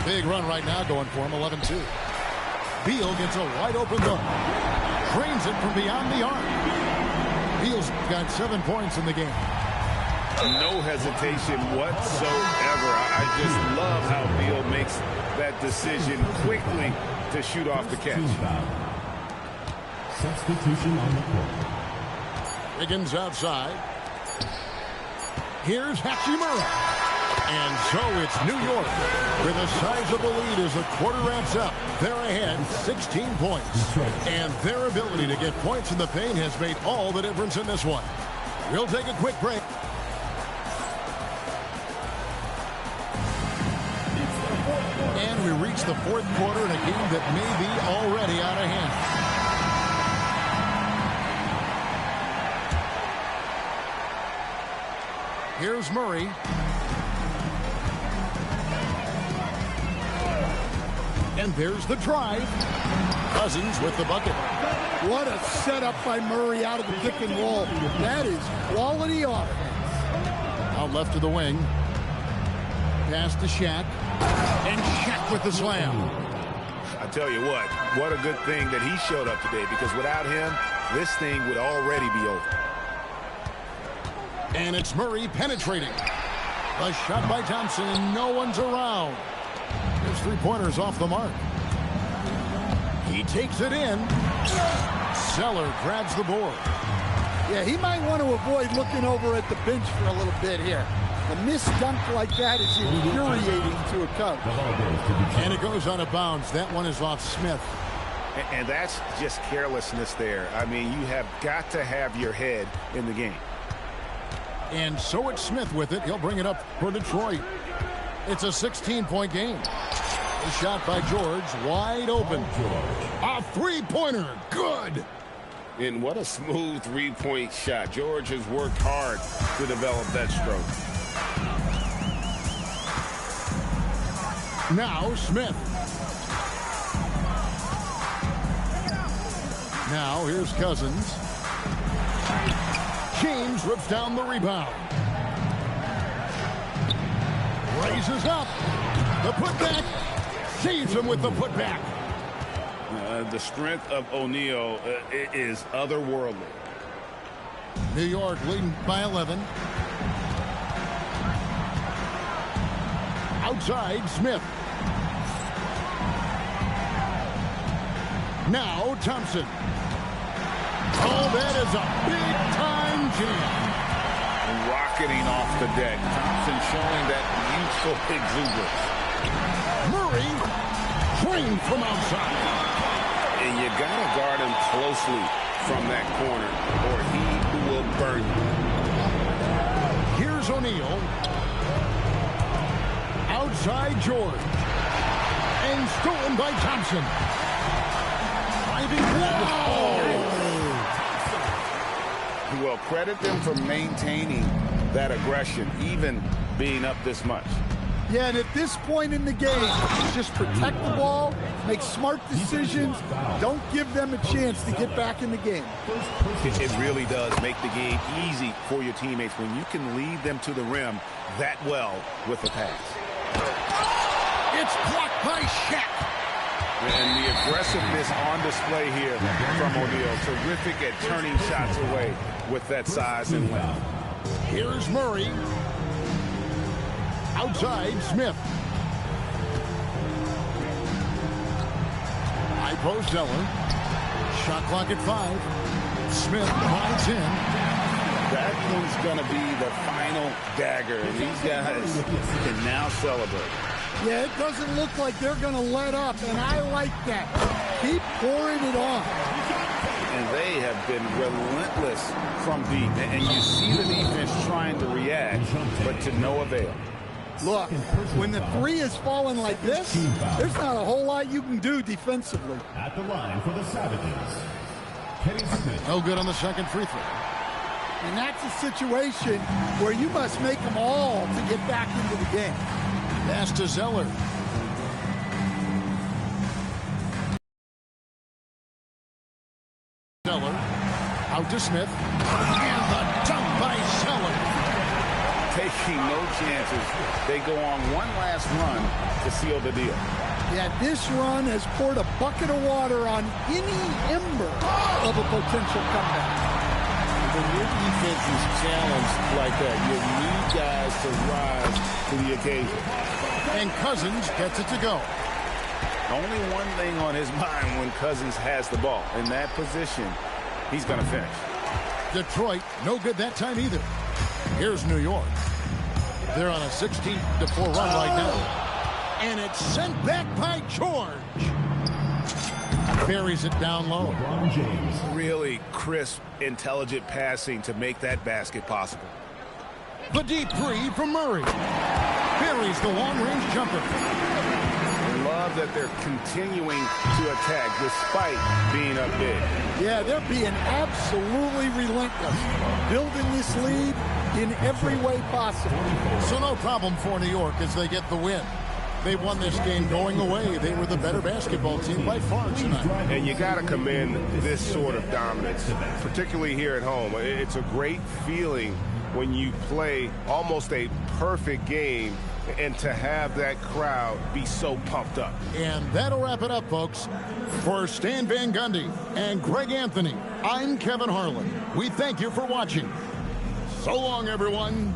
Big run right now going for him, 11-2. Beal gets a wide open look. Drains it from beyond the arc. Beal's got 7 points in the game. No hesitation whatsoever. I just love how Beal makes that decision quickly to shoot off the catch. Substitution on the court. Wiggins outside. Here's Hachimura. And so it's New York with a sizable lead as the quarter wraps up. They're ahead 16 points. And their ability to get points in the paint has made all the difference in this one. We'll take a quick break. And we reach the fourth quarter in a game that may be already out of hand. Here's Murray. And there's the drive. Cousins with the bucket. What a setup by Murray out of the pick and roll. That is quality offense. Out left to the wing. Pass to Shaq. And Shaq with the slam. I tell you what a good thing that he showed up today, because without him, this thing would already be over. And it's Murray penetrating. A shot by Thompson, and no one's around. His three-pointer's off the mark. He takes it in. Zeller grabs the board. Yeah, he might want to avoid looking over at the bench for a little bit here. A missed dunk like that is infuriating to a coach. And it goes out of bounds. That one is off Smith. And that's just carelessness there. I mean, you have got to have your head in the game. And so it's Smith with it. He'll bring it up for Detroit. It's a 16-point game. A shot by George, wide open. A three-pointer, good. And what a smooth three-point shot. George has worked hard to develop that stroke. Now Smith. Now here's Cousins. James rips down the rebound. Raises up. The putback. Saves him with the putback. The strength of O'Neal is otherworldly. New York leading by 11. Outside, Smith. Now Thompson. Oh, that is a big-time jam. Rocketing off the deck. Thompson showing that youthful exuberance. Murray trained from outside. And you got to guard him closely from that corner, or he will burn you. Here's O'Neal. Outside George. And stolen by Thompson. Well, credit them for maintaining that aggression, even being up this much. Yeah, and at this point in the game, just protect the ball, make smart decisions, don't give them a chance to get back in the game. It really does make the game easy for your teammates when you can lead them to the rim that well with a pass. It's blocked by Shaq. And the aggressiveness on display here from O'Neal. Terrific at turning shots away with that size and length. Here's Murray. Outside, Smith. High post Zeller. Shot clock at 5. Smith drives in. That one's going to be the final dagger. And these guys can now celebrate. Yeah, it doesn't look like they're going to let up, and I like that. Keep pouring it on. And they have been relentless from deep. And you see the defense trying to react, but to no avail. Look, when the three is falling like this, there's not a whole lot you can do defensively. At the line for the Savages, Kenny Smith. No good on the second free throw. And that's a situation where you must make them all to get back into the game. Pass to Zeller. Zeller out to Smith. And the dunk by Zeller. Taking no chances. They go on one last run to seal the deal. Yeah, this run has poured a bucket of water on any ember of a potential comeback. When your defense is challenged like that, you need guys to rise to the occasion. And Cousins gets it to go. Only one thing on his mind when Cousins has the ball. In that position, he's going to finish. Detroit, no good that time either. Here's New York. They're on a 16-4 run right now. And it's sent back by George. Buries it down low. LeBron James. Really crisp, intelligent passing to make that basket possible. The deep three from Murray. Buries the long-range jumper. Love that they're continuing to attack despite being up big. Yeah, they're being absolutely relentless. Building this lead in every way possible. So no problem for New York as they get the win. They won this game going away. They were the better basketball team by far tonight. And you got to commend this sort of dominance, particularly here at home. It's a great feeling when you play almost a perfect game and to have that crowd be so pumped up. And that'll wrap it up, folks. For Stan Van Gundy and Greg Anthony, I'm Kevin Harlan. We thank you for watching. So long, everyone.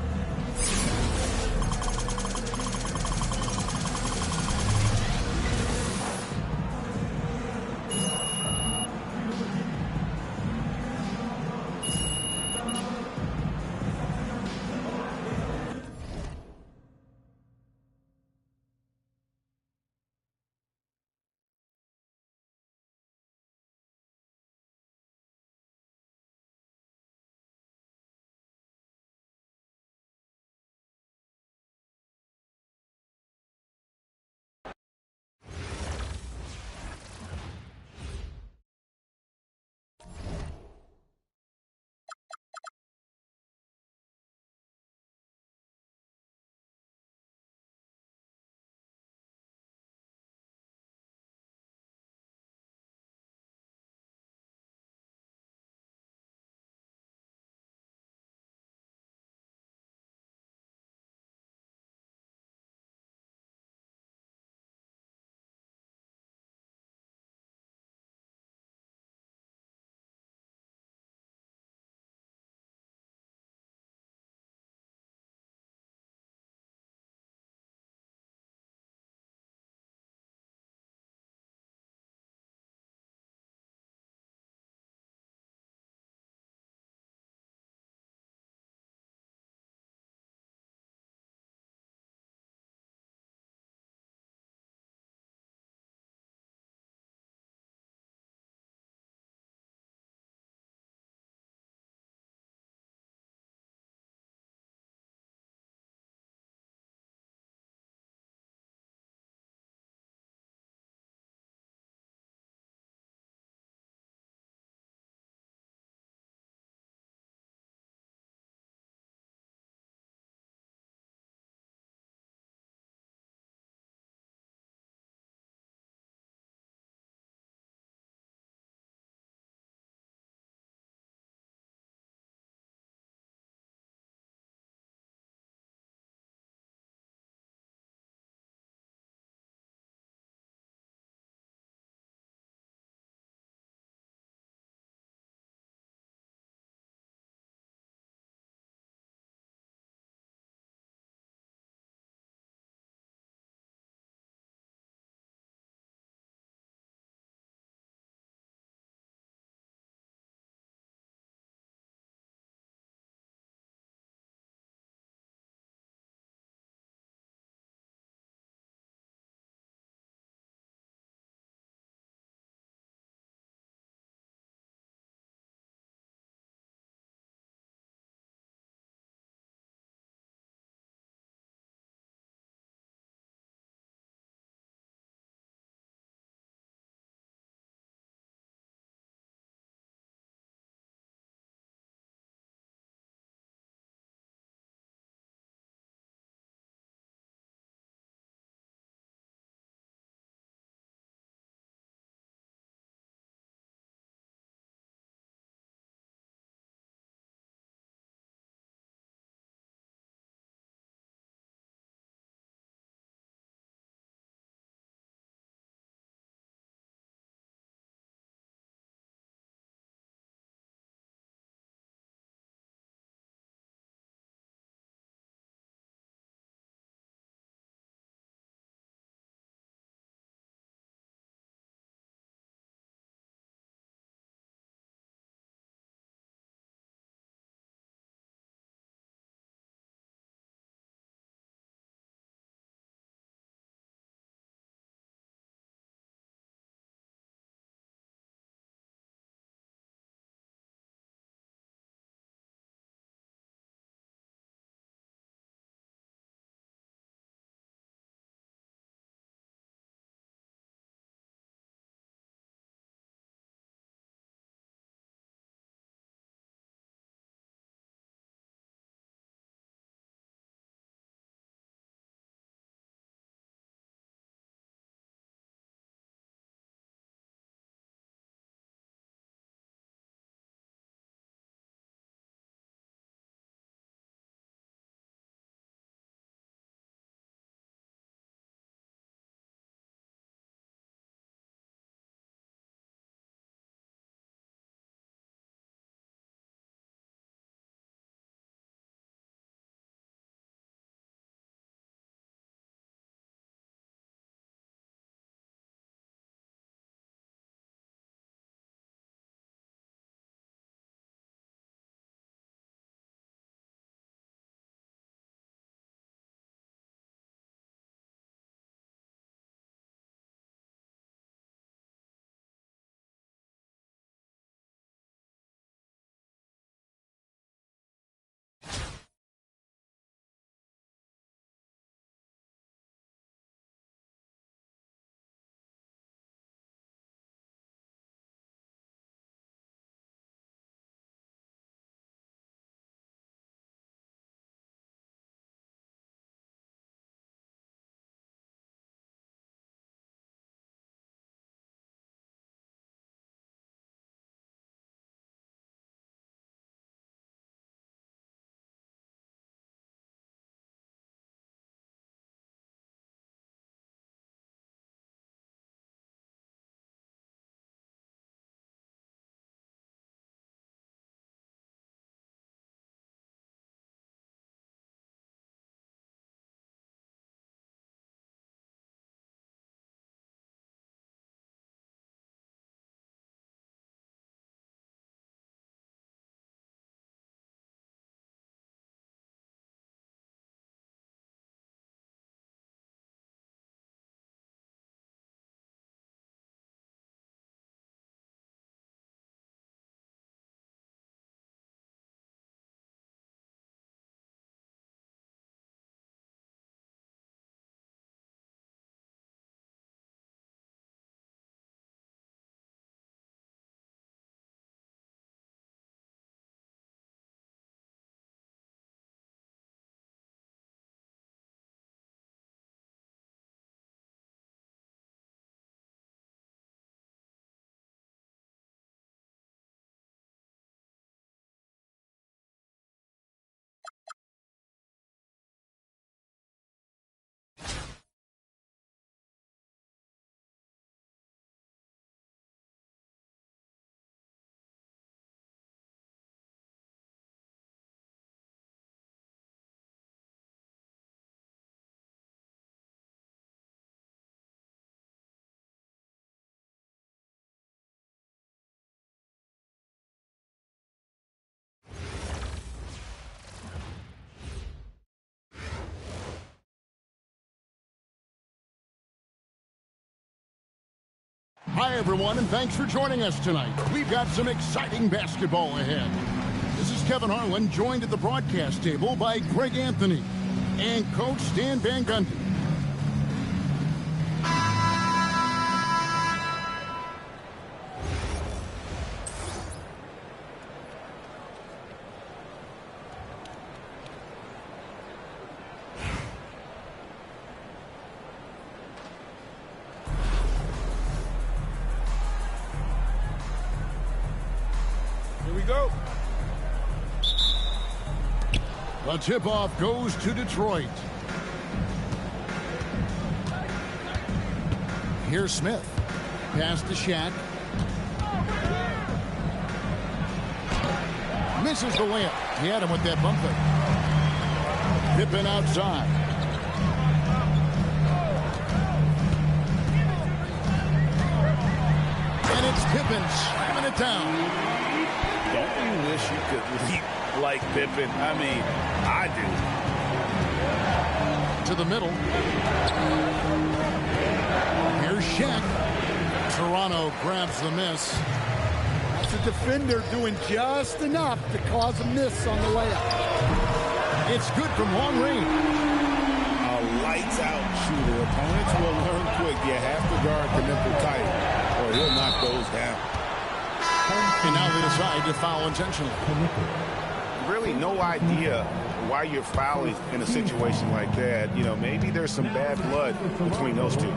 Hi, everyone, and thanks for joining us tonight. We've got some exciting basketball ahead. This is Kevin Harlan, joined at the broadcast table by Greg Anthony and Coach Stan Van Gundy. Go. The tip-off goes to Detroit. Here's Smith. Pass to Shaq. Misses the layup. He had him with that bump fake. Pippen outside. And it's Pippen slamming it down. Don't you wish you could leap like Pippen? I mean, I do. To the middle. Here's Shaq. Toronto grabs the miss. That's a defender doing just enough to cause a miss on the layup. It's good from long range. A lights-out shooter. Opponents will learn quick. You have to guard the nipple tight, or he'll knock those down. And now they decide to foul intentionally. Really no idea why you're fouling in a situation like that. You know, maybe there's some bad blood between those two.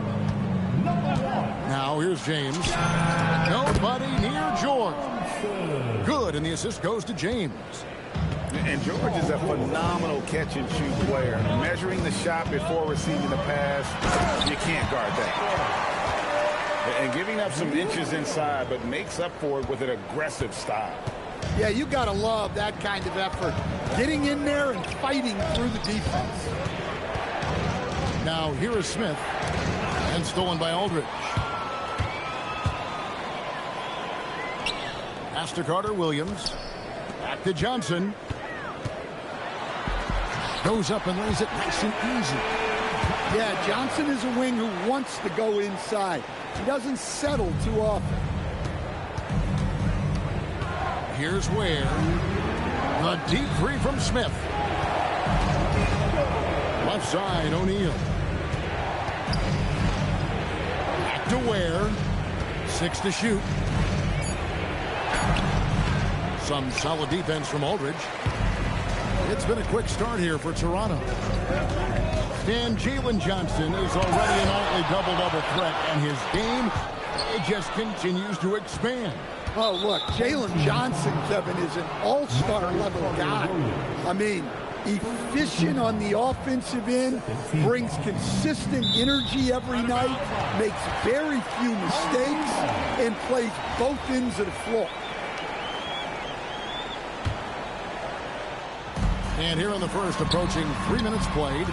Now here's James. Nobody near George. Good, and the assist goes to James. And George is a phenomenal catch-and-shoot player. Measuring the shot before receiving the pass, you can't guard that. And giving up some inches inside, but makes up for it with an aggressive style. Yeah, you got to love that kind of effort. Getting in there and fighting through the defense. Now here is Smith. And stolen by Aldridge. Pass to Carter-Williams. Back to Johnson. Goes up and lays it nice and easy. Yeah, Johnson is a wing who wants to go inside. He doesn't settle too often. Here's Ware. The deep three from Smith. Left side, O'Neal. Back to Ware. 6 to shoot. Some solid defense from Aldridge. It's been a quick start here for Toronto. And Jalen Johnson is already a nightly double-double threat, and his game, it just continues to expand. Oh, look, Jalen Johnson, Kevin, is an all-star level guy. I mean, efficient on the offensive end, brings consistent energy every night, makes very few mistakes, and plays both ends of the floor. And here in the first, approaching 3 minutes played,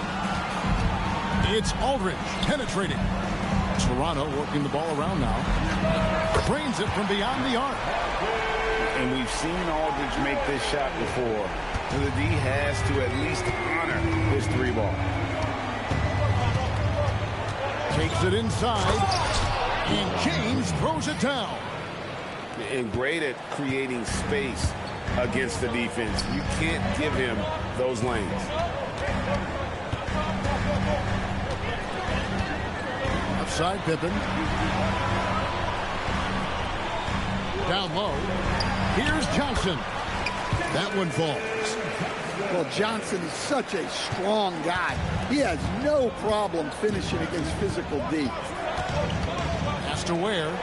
it's Aldridge penetrating. Toronto working the ball around now. Drains it from beyond the arc. And we've seen Aldridge make this shot before. So the D has to at least honor his 3-ball. Takes it inside. And James throws it down. And great at creating space against the defense. You can't give him those lanes. Outside Pippen. Down low. Here's Johnson. That one falls. Well, Johnson is such a strong guy. He has no problem finishing against physical D. Has to Ware.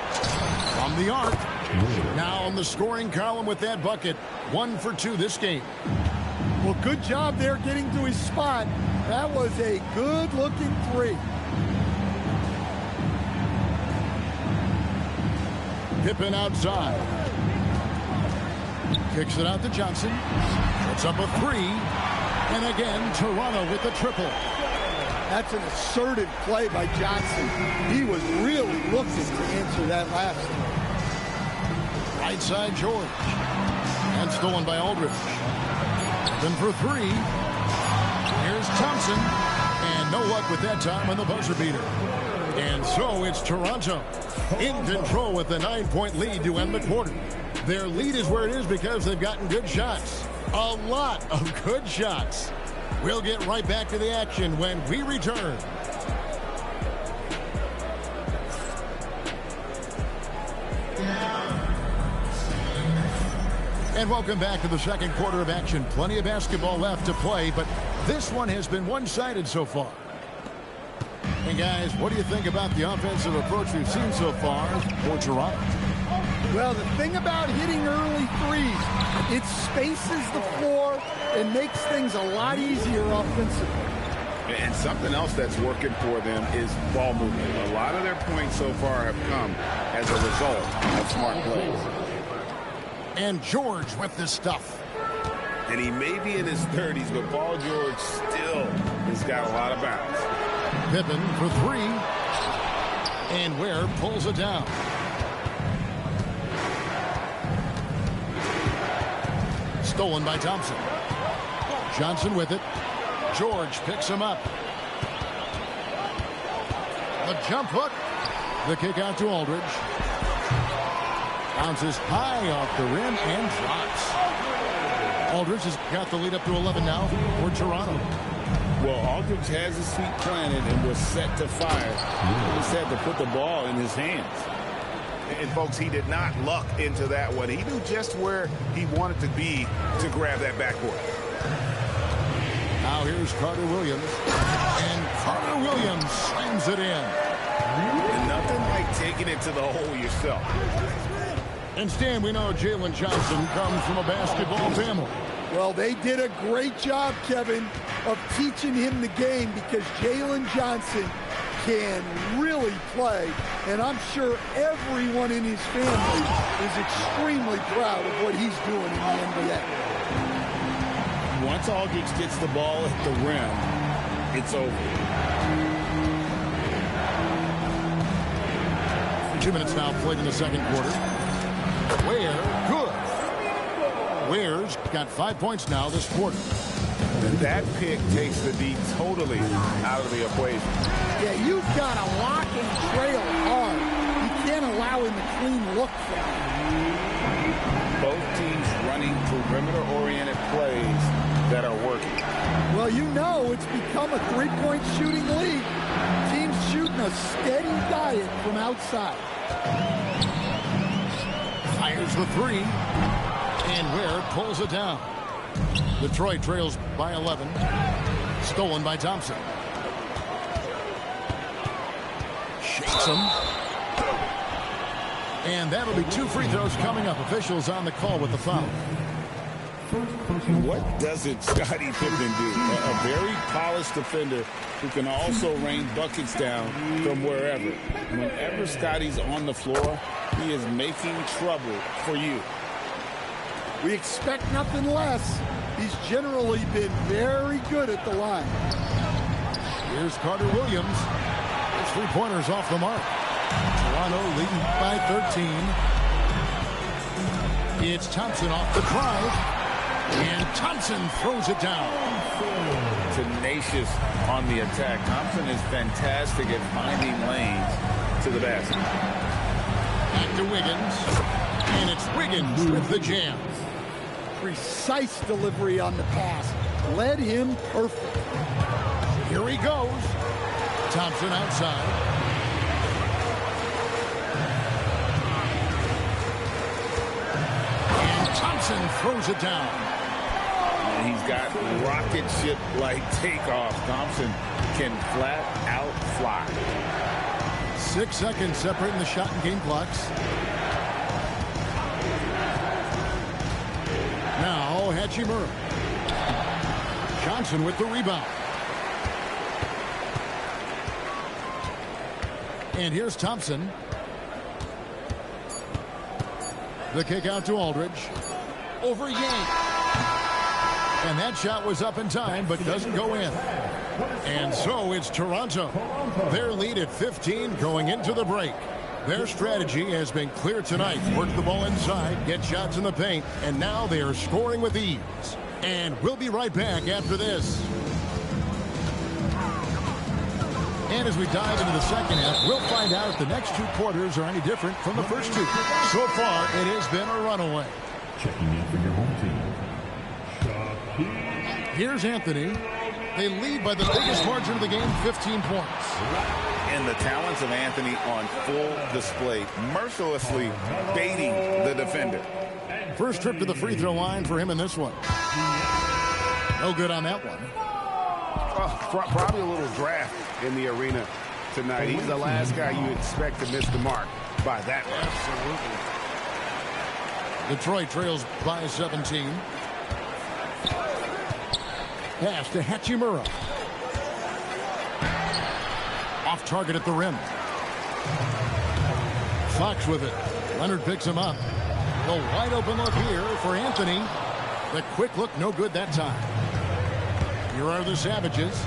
From the arc. Now on the scoring column with that bucket. 1 for 2 this game. Well, good job there getting to his spot. That was a good-looking 3. Pippen outside. Kicks it out to Johnson. Puts up a 3. And again, Toronto with the triple. That's an assertive play by Johnson. He was really looking to answer that last one. Right side, George. And stolen by Aldridge. Then for 3. Here's Thompson. And no luck with that time on the buzzer beater. And so it's Toronto in control with a 9-point lead to end the quarter. Their lead is where it is because they've gotten good shots. A lot of good shots. We'll get right back to the action when we return. And welcome back to the second quarter of action. Plenty of basketball left to play, but this one has been one-sided so far. And guys, what do you think about the offensive approach we've seen so far for Toronto? Well, the thing about hitting early threes, it spaces the floor and makes things a lot easier offensively. And something else that's working for them is ball movement. A lot of their points so far have come as a result of smart plays. And George with this stuff. And he may be in his 30s, but Paul George still has got a lot of bounce. Pippen for three. And Ware pulls it down. Stolen by Thompson. Johnson with it. George picks him up. The jump hook. The kick out to Aldridge. Bounces high off the rim and drops. Aldridge has got the lead up to 11 now for Toronto. Well, Aldridge has his feet planted and was set to fire. He just had to put the ball in his hands. And folks, he did not luck into that one. He knew just where he wanted to be to grab that backboard. Now here's Carter Williams. And Carter Williams slams it in. And nothing like taking it to the hole yourself. And Stan, we know Jalen Johnson comes from a basketball family. Well, they did a great job, Kevin, of teaching him the game because Jalen Johnson can really play. And I'm sure everyone in his family is extremely proud of what he's doing in the NBA. Once Aldridge gets the ball at the rim, it's over. 2 minutes now played in the second quarter. Ware, good. Ware's got 5 points now this quarter. And that pick takes the D totally out of the equation. Yeah, you've got to lock and trail hard. You can't allow him a clean look from him. Both teams running perimeter-oriented plays that are working. Well, you know it's become a three-point shooting league. Teams shooting a steady diet from outside. Fires the three. And Ware pulls it down. Detroit trails by 11. Stolen by Thompson. Shakes him. And that'll be 2 free throws coming up. Officials on the call with the foul. What doesn't Scottie Pippen do? A very polished defender who can also rain buckets down from wherever. Whenever Scottie's on the floor, he is making trouble for you. We expect nothing less. He's generally been very good at the line. Here's Carter Williams. His three-pointers off the mark. Toronto leading by 13. It's Thompson off the drive. And Thompson throws it down. Tenacious on the attack. Thompson is fantastic at finding lanes to the basket. Back to Wiggins. And it's Wiggins with the jam. Precise delivery on the pass. Led him perfect. Here he goes. Thompson outside. And Thompson throws it down. And he's got rocket ship-like takeoff. Thompson can flat out fly. 6 seconds separating the shot and game clocks. Now Hachimura. Johnson with the rebound. And here's Thompson. The kick out to Aldridge. Over Yank. And that shot was up in time, but doesn't go in. And so it's Toronto. Their lead at 15 going into the break. Their strategy has been clear tonight. Work the ball inside, get shots in the paint, and now they are scoring with ease. And we'll be right back after this. And as we dive into the second half, we'll find out if the next 2 quarters are any different from the first 2. So far, it has been a runaway. Checking in for your home team. Here's Anthony. They lead by the biggest margin of the game, 15 points. And the talents of Anthony on full display, mercilessly baiting the defender. First trip to the free throw line for him in this one. No good on that one. Probably a little draft in the arena tonight. He's the last guy you expect to miss the mark by that much. Absolutely. Detroit trails by 17. Pass to Hachimura. Off target at the rim. Fox with it. Leonard picks him up. The wide open look here for Anthony. The quick look, no good that time. Here are the Savages.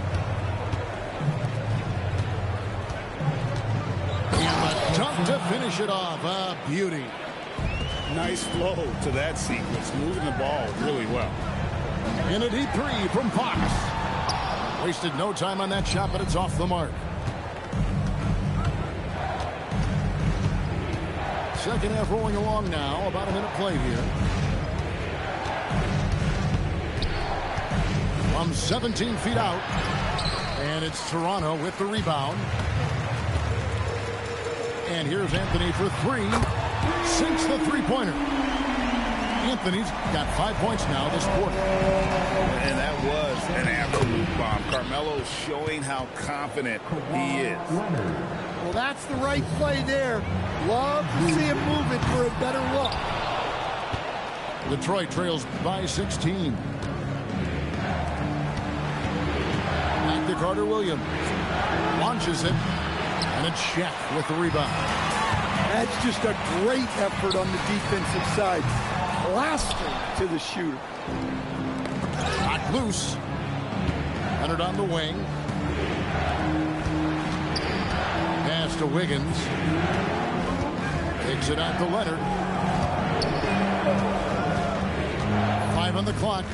And the dunk to finish it off. A beauty. Nice flow to that sequence, moving the ball really well. In a deep 3 from Fox. Wasted no time on that shot, but it's off the mark. Second half rolling along now. About a minute played here. From 17 feet out. And it's Toronto with the rebound. And here's Anthony for 3. Sinks the three-pointer. Anthony's got 5 points now this quarter. And that was an absolute bomb. Carmelo showing how confident he is. Well, that's the right play there. Love to see him move it for a better look. Detroit trails by 16. Back to Carter Williams. Launches it. And it's Shaq with the rebound. That's just a great effort on the defensive side. Blasting to the shooter. Knocked loose. Leonard on the wing. Pass to Wiggins. Takes it out to Leonard. 5 on the clock.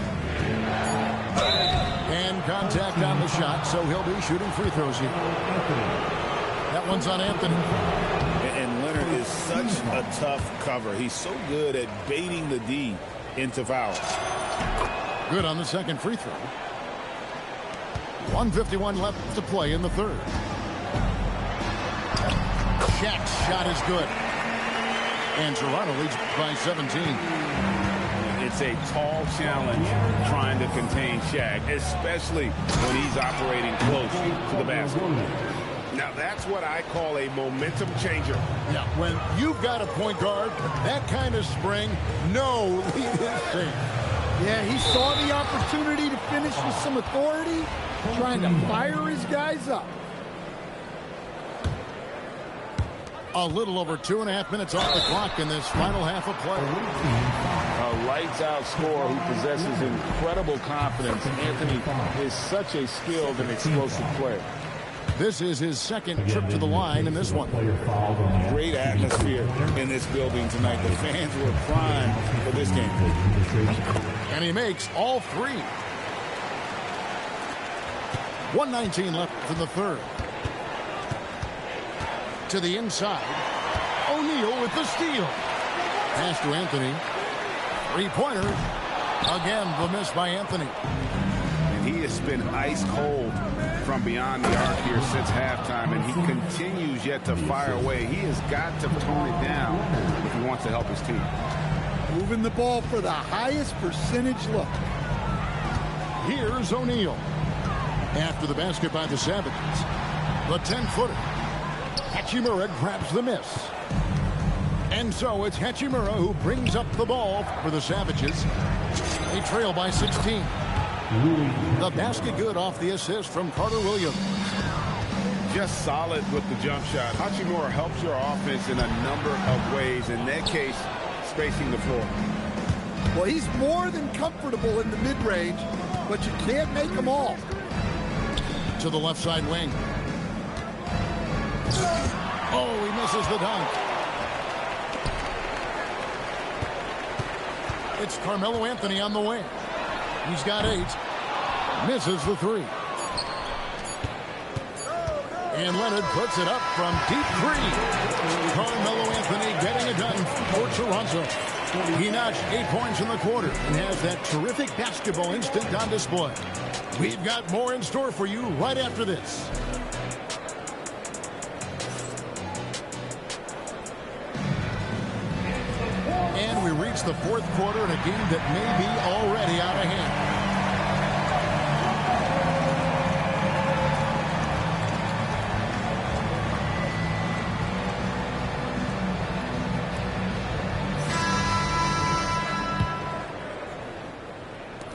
And contact on the shot, so he'll be shooting free throws here. That one's on Anthony. And Leonard is such a tough cover. He's so good at baiting the D into fouls. Good on the second free throw. 1:51 left to play in the third. Shaq's shot is good. And Toronto leads by 17. It's a tall challenge trying to contain Shaq, especially when he's operating close to the basket. Now, that's what I call a momentum changer. Yeah, when you've got a point guard, that kind of spring, no lead is safe. Yeah, he saw the opportunity to finish with some authority, trying to fire his guys up. A little over 2.5 minutes off the clock in this final half of play. A lights-out scorer who possesses incredible confidence. Anthony is such a skilled and explosive player. This is his second trip to the line in this one. Great atmosphere in this building tonight. The fans were primed for this game. And he makes all 3. 1:19 left in the third. To the inside. O'Neal with the steal. Pass to Anthony. 3-pointer. Again, the miss by Anthony. And he has been ice cold from beyond the arc here since halftime, and he continues yet to fire away. He has got to tone it down if he wants to help his team. Moving the ball for the highest percentage look. Here's O'Neal. After the basket by the Savages. The 10-footer. Hachimura grabs the miss. And so it's Hachimura who brings up the ball for the Savages. They trail by 16. The basket good off the assist from Carter Williams. Just solid with the jump shot. Hachimura helps your offense in a number of ways. In that case, spacing the floor. Well, he's more than comfortable in the mid-range, but you can't make them all. To the left side wing. Oh, he misses the dunk. It's Carmelo Anthony on the wing. He's got 8. Misses the 3. And Leonard puts it up from deep three. Carmelo Anthony getting it done for Toronto. He notched 8 points in the quarter and has that terrific basketball instinct on display. We've got more in store for you right after this. And we reach the fourth quarter in a game that may be already out of hand.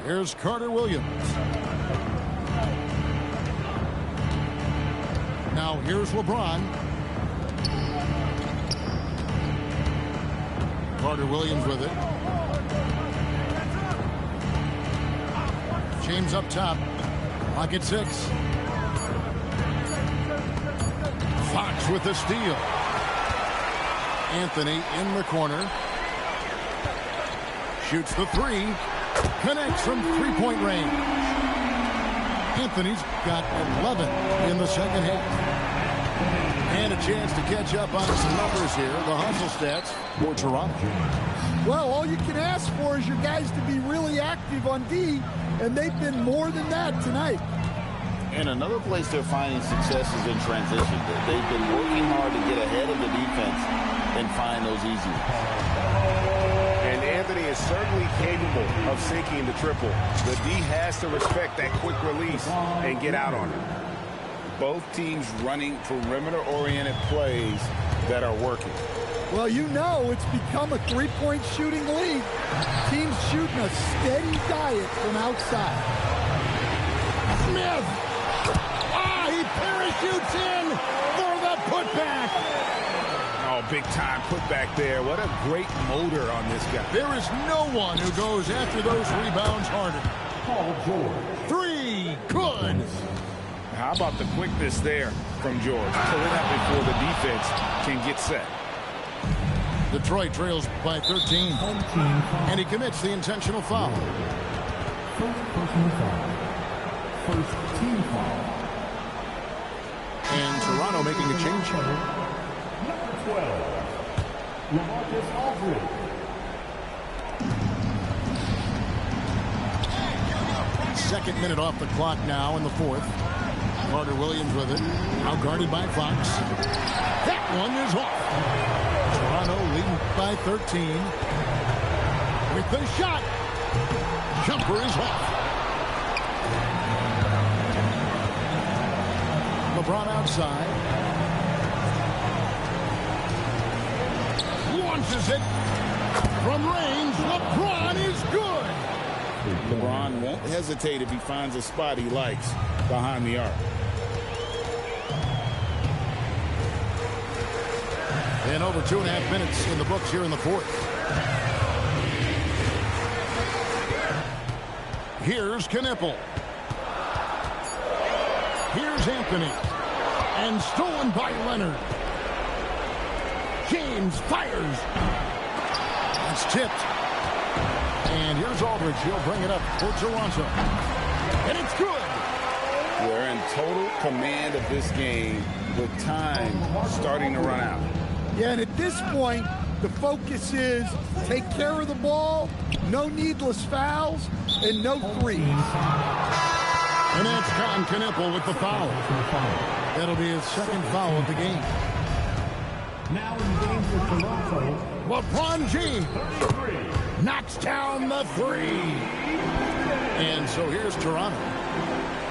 Here's Carter Williams. Now here's LeBron. Carter Williams with it. James up top. Clock at 6. Fox with the steal. Anthony in the corner. Shoots the three. Connects from three-point range. Anthony's got 11 in the second half. And a chance to catch up on some numbers here. The hustle stats for Toronto. Well, all you can ask for is your guys to be really active on D, and they've been more than that tonight. And another place they're finding success is in transition. They've been working hard to get ahead of the defense and find those easy ones. And Anthony is certainly capable of sinking the triple. The D has to respect that quick release and get out on it. Both teams running perimeter-oriented plays that are working. Well, you know it's become a three-point shooting league. Teams shooting a steady diet from outside. Smith! He parachutes in for the putback! Oh, big-time putback there. What a great motor on this guy. There is no one who goes after those rebounds harder. Paul George. Three, good. How about the quickness there from George? Pull it up before the defense can get set. Detroit trails by 13. And he commits the intentional foul. First personal foul. First team foul. And Toronto making a change. Number 12. LaMarcus Aldridge. Second minute off the clock now in the fourth. Carter Williams with it. Now guarded by Fox. That one is off. Toronto leading by 13. With the shot. Jumper is off. LeBron outside. Launches it. From range, LeBron is good. LeBron won't hesitate if he finds a spot he likes behind the arc. And over 2.5 minutes in the books here in the fourth. Here's Knipple. Here's Anthony. And stolen by Leonard. James fires. It's tipped. And here's Aldridge. He'll bring it up for Toronto. And it's good. They're in total command of this game with time starting to run out. Yeah, and at this point, the focus is take care of the ball, no needless fouls, and no threes. And that's Cotton Knipple with the foul. That'll be his second foul of the game. Now in the game for Toronto, LeBron James knocks down the three. And so here's Toronto.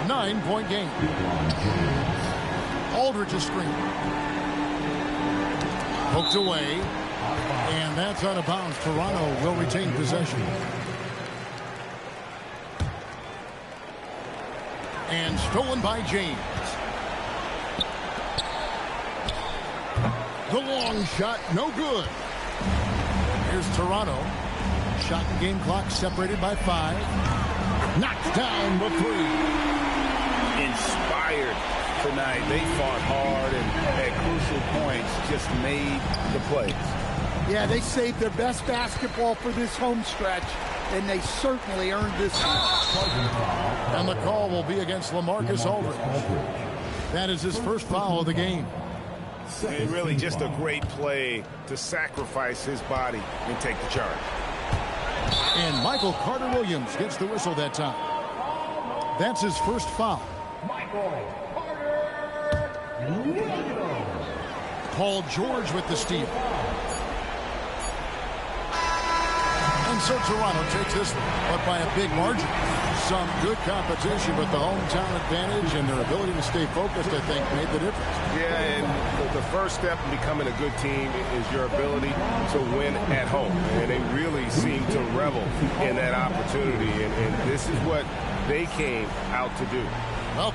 9-point game. Aldridge's screen. Poked away. And that's out of bounds. Toronto will retain possession. And stolen by James. The long shot, no good. Here's Toronto. Shot and game clock separated by 5. Knocks down the three. Inspired tonight. They fought hard and at crucial points just made the plays. Yeah, they saved their best basketball for this home stretch, and they certainly earned this one. And the call will be against LaMarcus Aldridge. That is his first foul of the game. And really just a great play to sacrifice his body and take the charge. And Michael Carter-Williams gets the whistle that time. That's his first foul. Paul George with the steal. And so Toronto takes this one, but by a big margin. Some good competition, but the hometown advantage and their ability to stay focused, I think, made the difference. Yeah, and the first step in becoming a good team is your ability to win at home. And they really seem to revel in that opportunity, and this is what they came out to do. Well,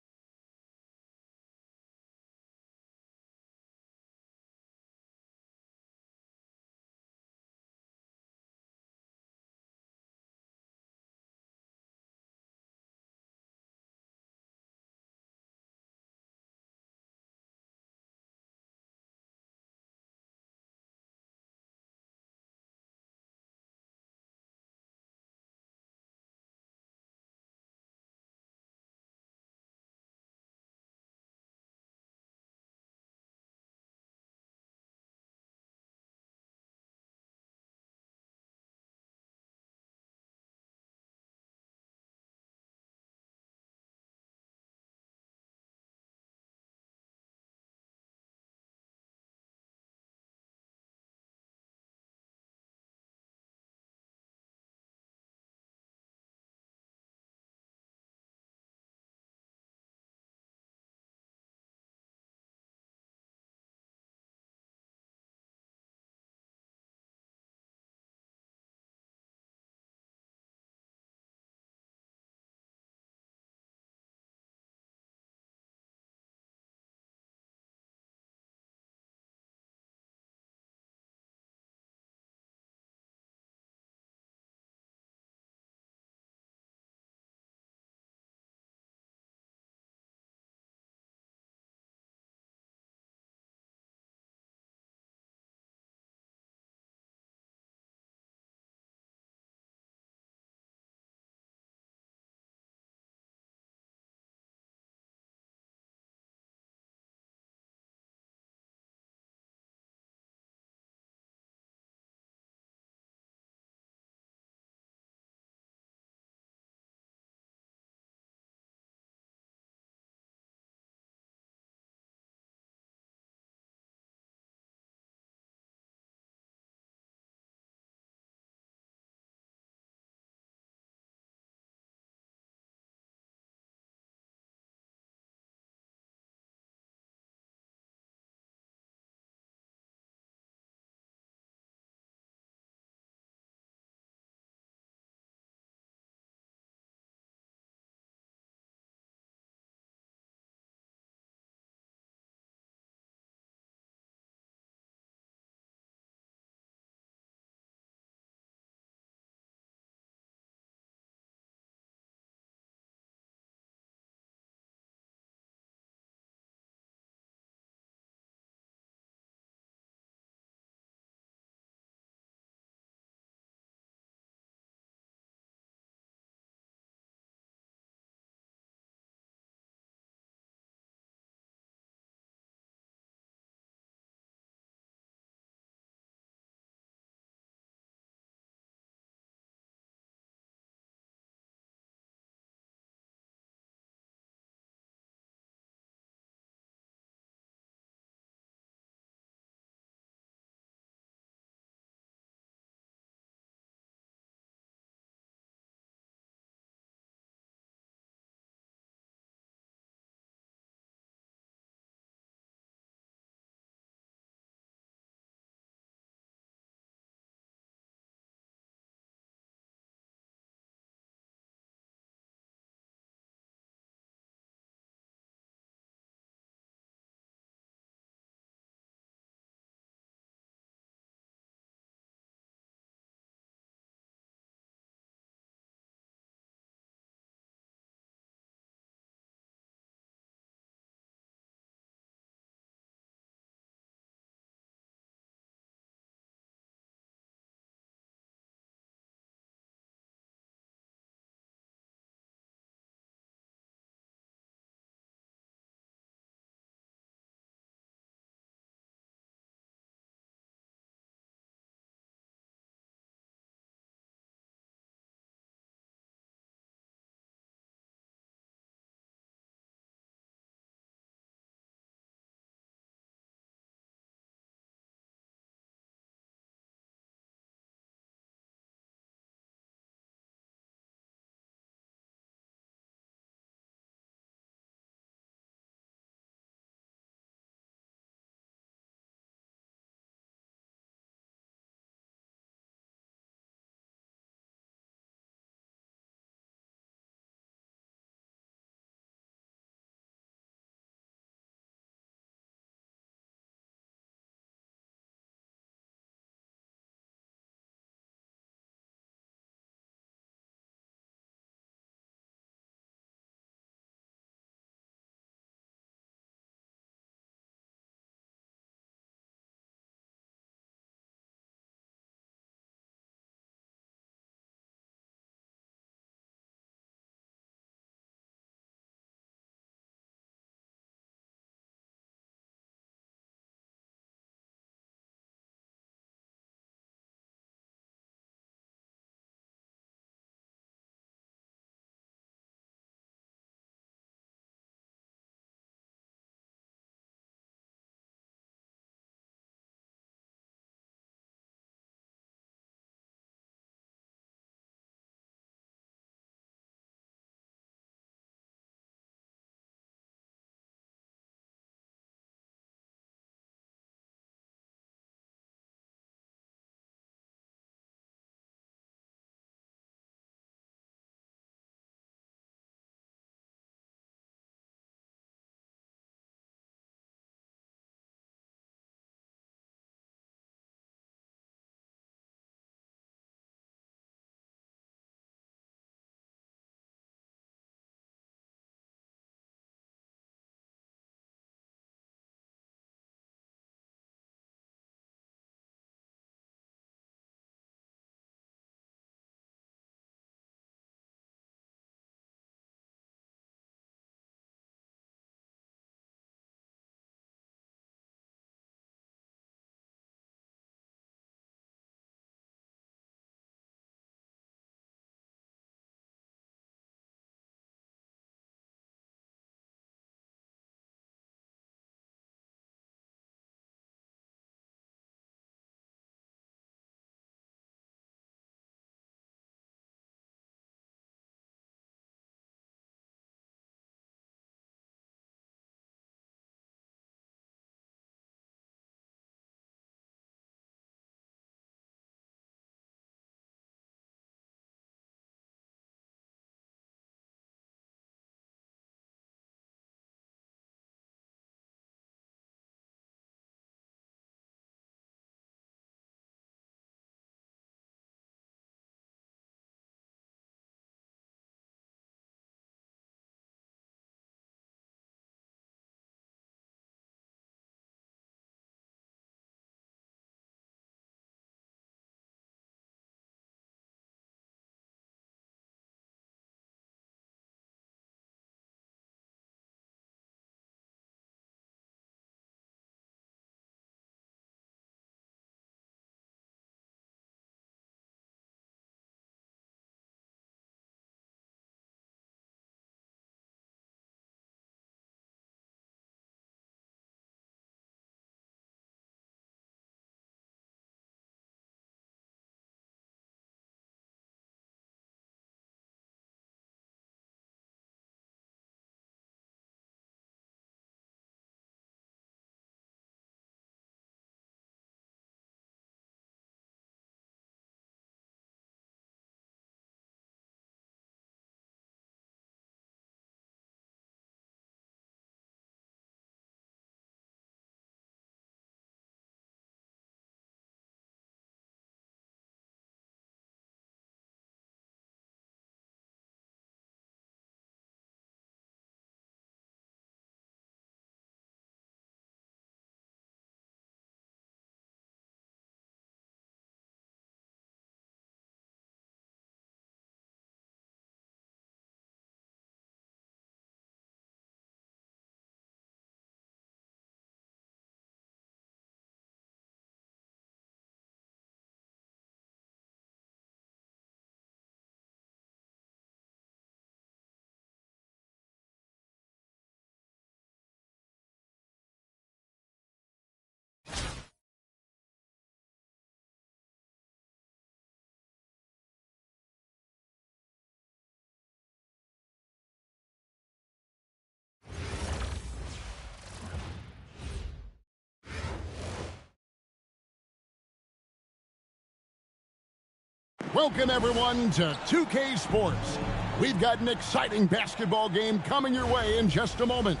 Welcome, everyone, to 2K Sports. We've got an exciting basketball game coming your way in just a moment.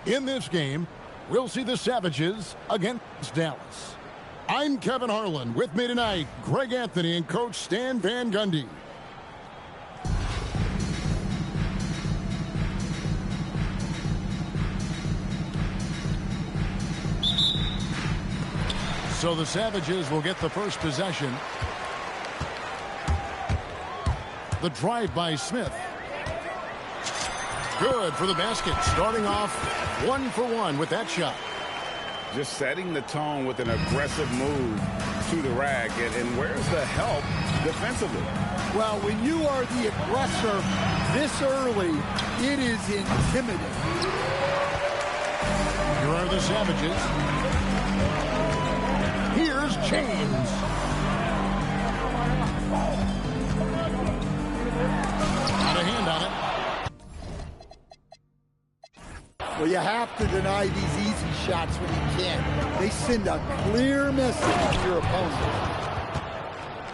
In this game, we'll see the Savages against Dallas. I'm Kevin Harlan. With me tonight, Greg Anthony and Coach Stan Van Gundy. So the Savages will get the first possession. The drive by Smith. Good for the basket. Starting off 1 for 1 with that shot. Just setting the tone with an aggressive move to the rack. And where's the help defensively? Well, when you are the aggressor this early, it is intimidating. Here are the Savages. Here's James. Got a hand on it. Well, you have to deny these easy shots when you can. They send a clear message to your opponent.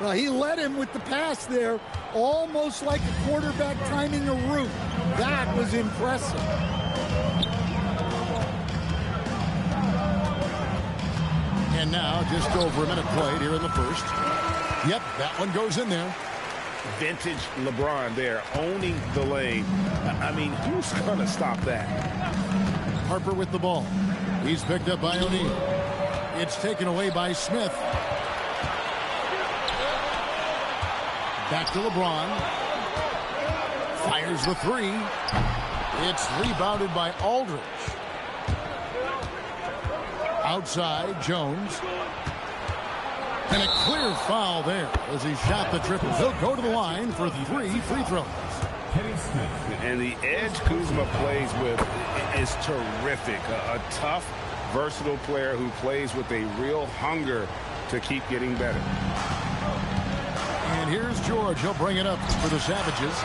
Well, he led him with the pass there, almost like a quarterback timing a route. That was impressive. And now, just over a minute played here in the first. Yep, that one goes in there. Vintage LeBron there, owning the lane. I mean, who's going to stop that? Harper with the ball. He's picked up by O'Neal. It's taken away by Smith. Back to LeBron. Fires the three. It's rebounded by Aldridge. Outside, Jones. And a clear foul there as he shot the triple. He'll go to the line for 3 free throws. And the edge Kuzma plays with is terrific. A tough, versatile player who plays with a real hunger to keep getting better. And here's George. He'll bring it up for the Savages.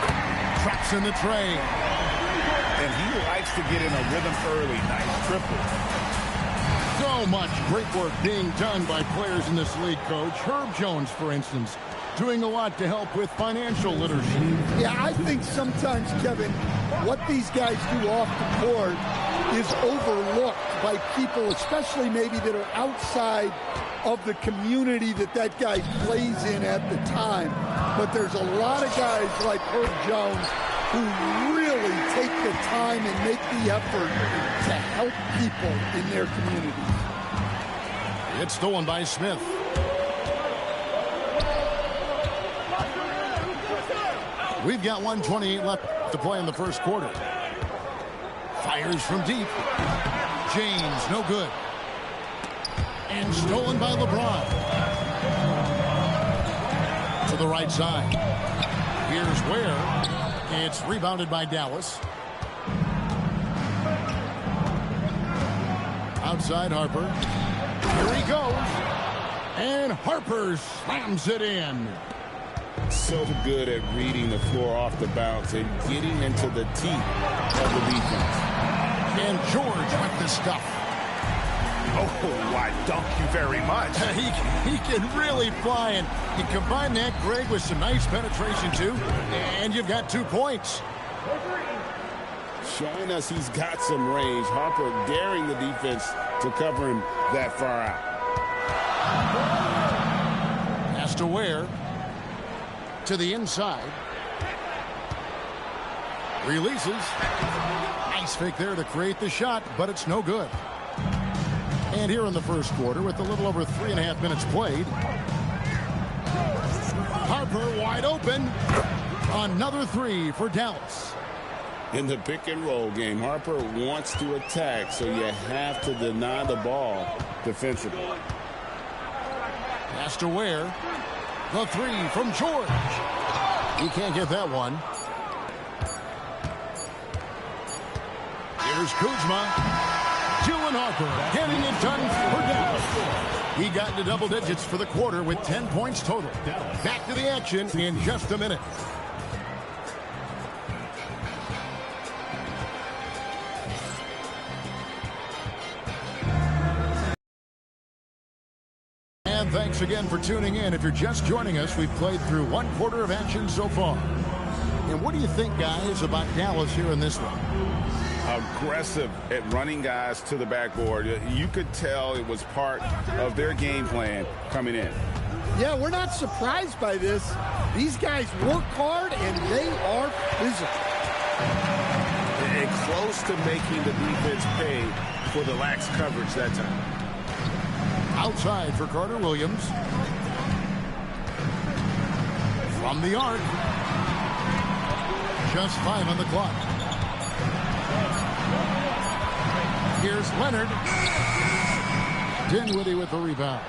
Traps in the tray. And he likes to get in a rhythm early. Nice triple. So much great work being done by players in this league, Coach. Herb Jones, for instance, doing a lot to help with financial literacy. Yeah, I think sometimes, Kevin, what these guys do off the court is overlooked by people, especially maybe that are outside of the community that guy plays in at the time. But there's a lot of guys like Herb Jones who really take the time and make the effort to help people in their communities. It's stolen by Smith. We've got 1:28 left to play in the first quarter. Fires from deep. James, no good. And stolen by LeBron. To the right side. Here's Ware. It's rebounded by Dallas. Outside Harper. Here he goes. And Harper slams it in. So good at reading the floor off the bounce and getting into the teeth of the defense. And George with the stuff. Oh, why, thank you very much. He can really fly, and you combine that, Greg, with some nice penetration, too, and you've got 2 points. Showing us he's got some range. Harper daring the defense to cover him that far out. Has to Ware. To the inside. Releases. Nice fake there to create the shot, but it's no good. And here in the first quarter, with a little over 3.5 minutes played, Harper wide open. Another 3 for Dallas. In the pick and roll game, Harper wants to attack, so you have to deny the ball defensively. Has to Ware. The 3 from George. He can't get that one. Here's Kuzma. Dylan Harper getting it done for Dallas. He got into double digits for the quarter with 10 points total. Back to the action in just a minute. And thanks Thanks again for tuning in. If you're just joining us, we've played through 1/4 of action so far. And what do you think, guys, about Dallas here in this one? Aggressive at running guys to the backboard. You could tell it was part of their game plan coming in. Yeah, we're not surprised by this. These guys work hard, and they are physical. And close to making the defense pay for the lax coverage that time. Outside for Carter Williams. From the arc. Just 5 on the clock. Here's Leonard. Dinwiddie with the rebound.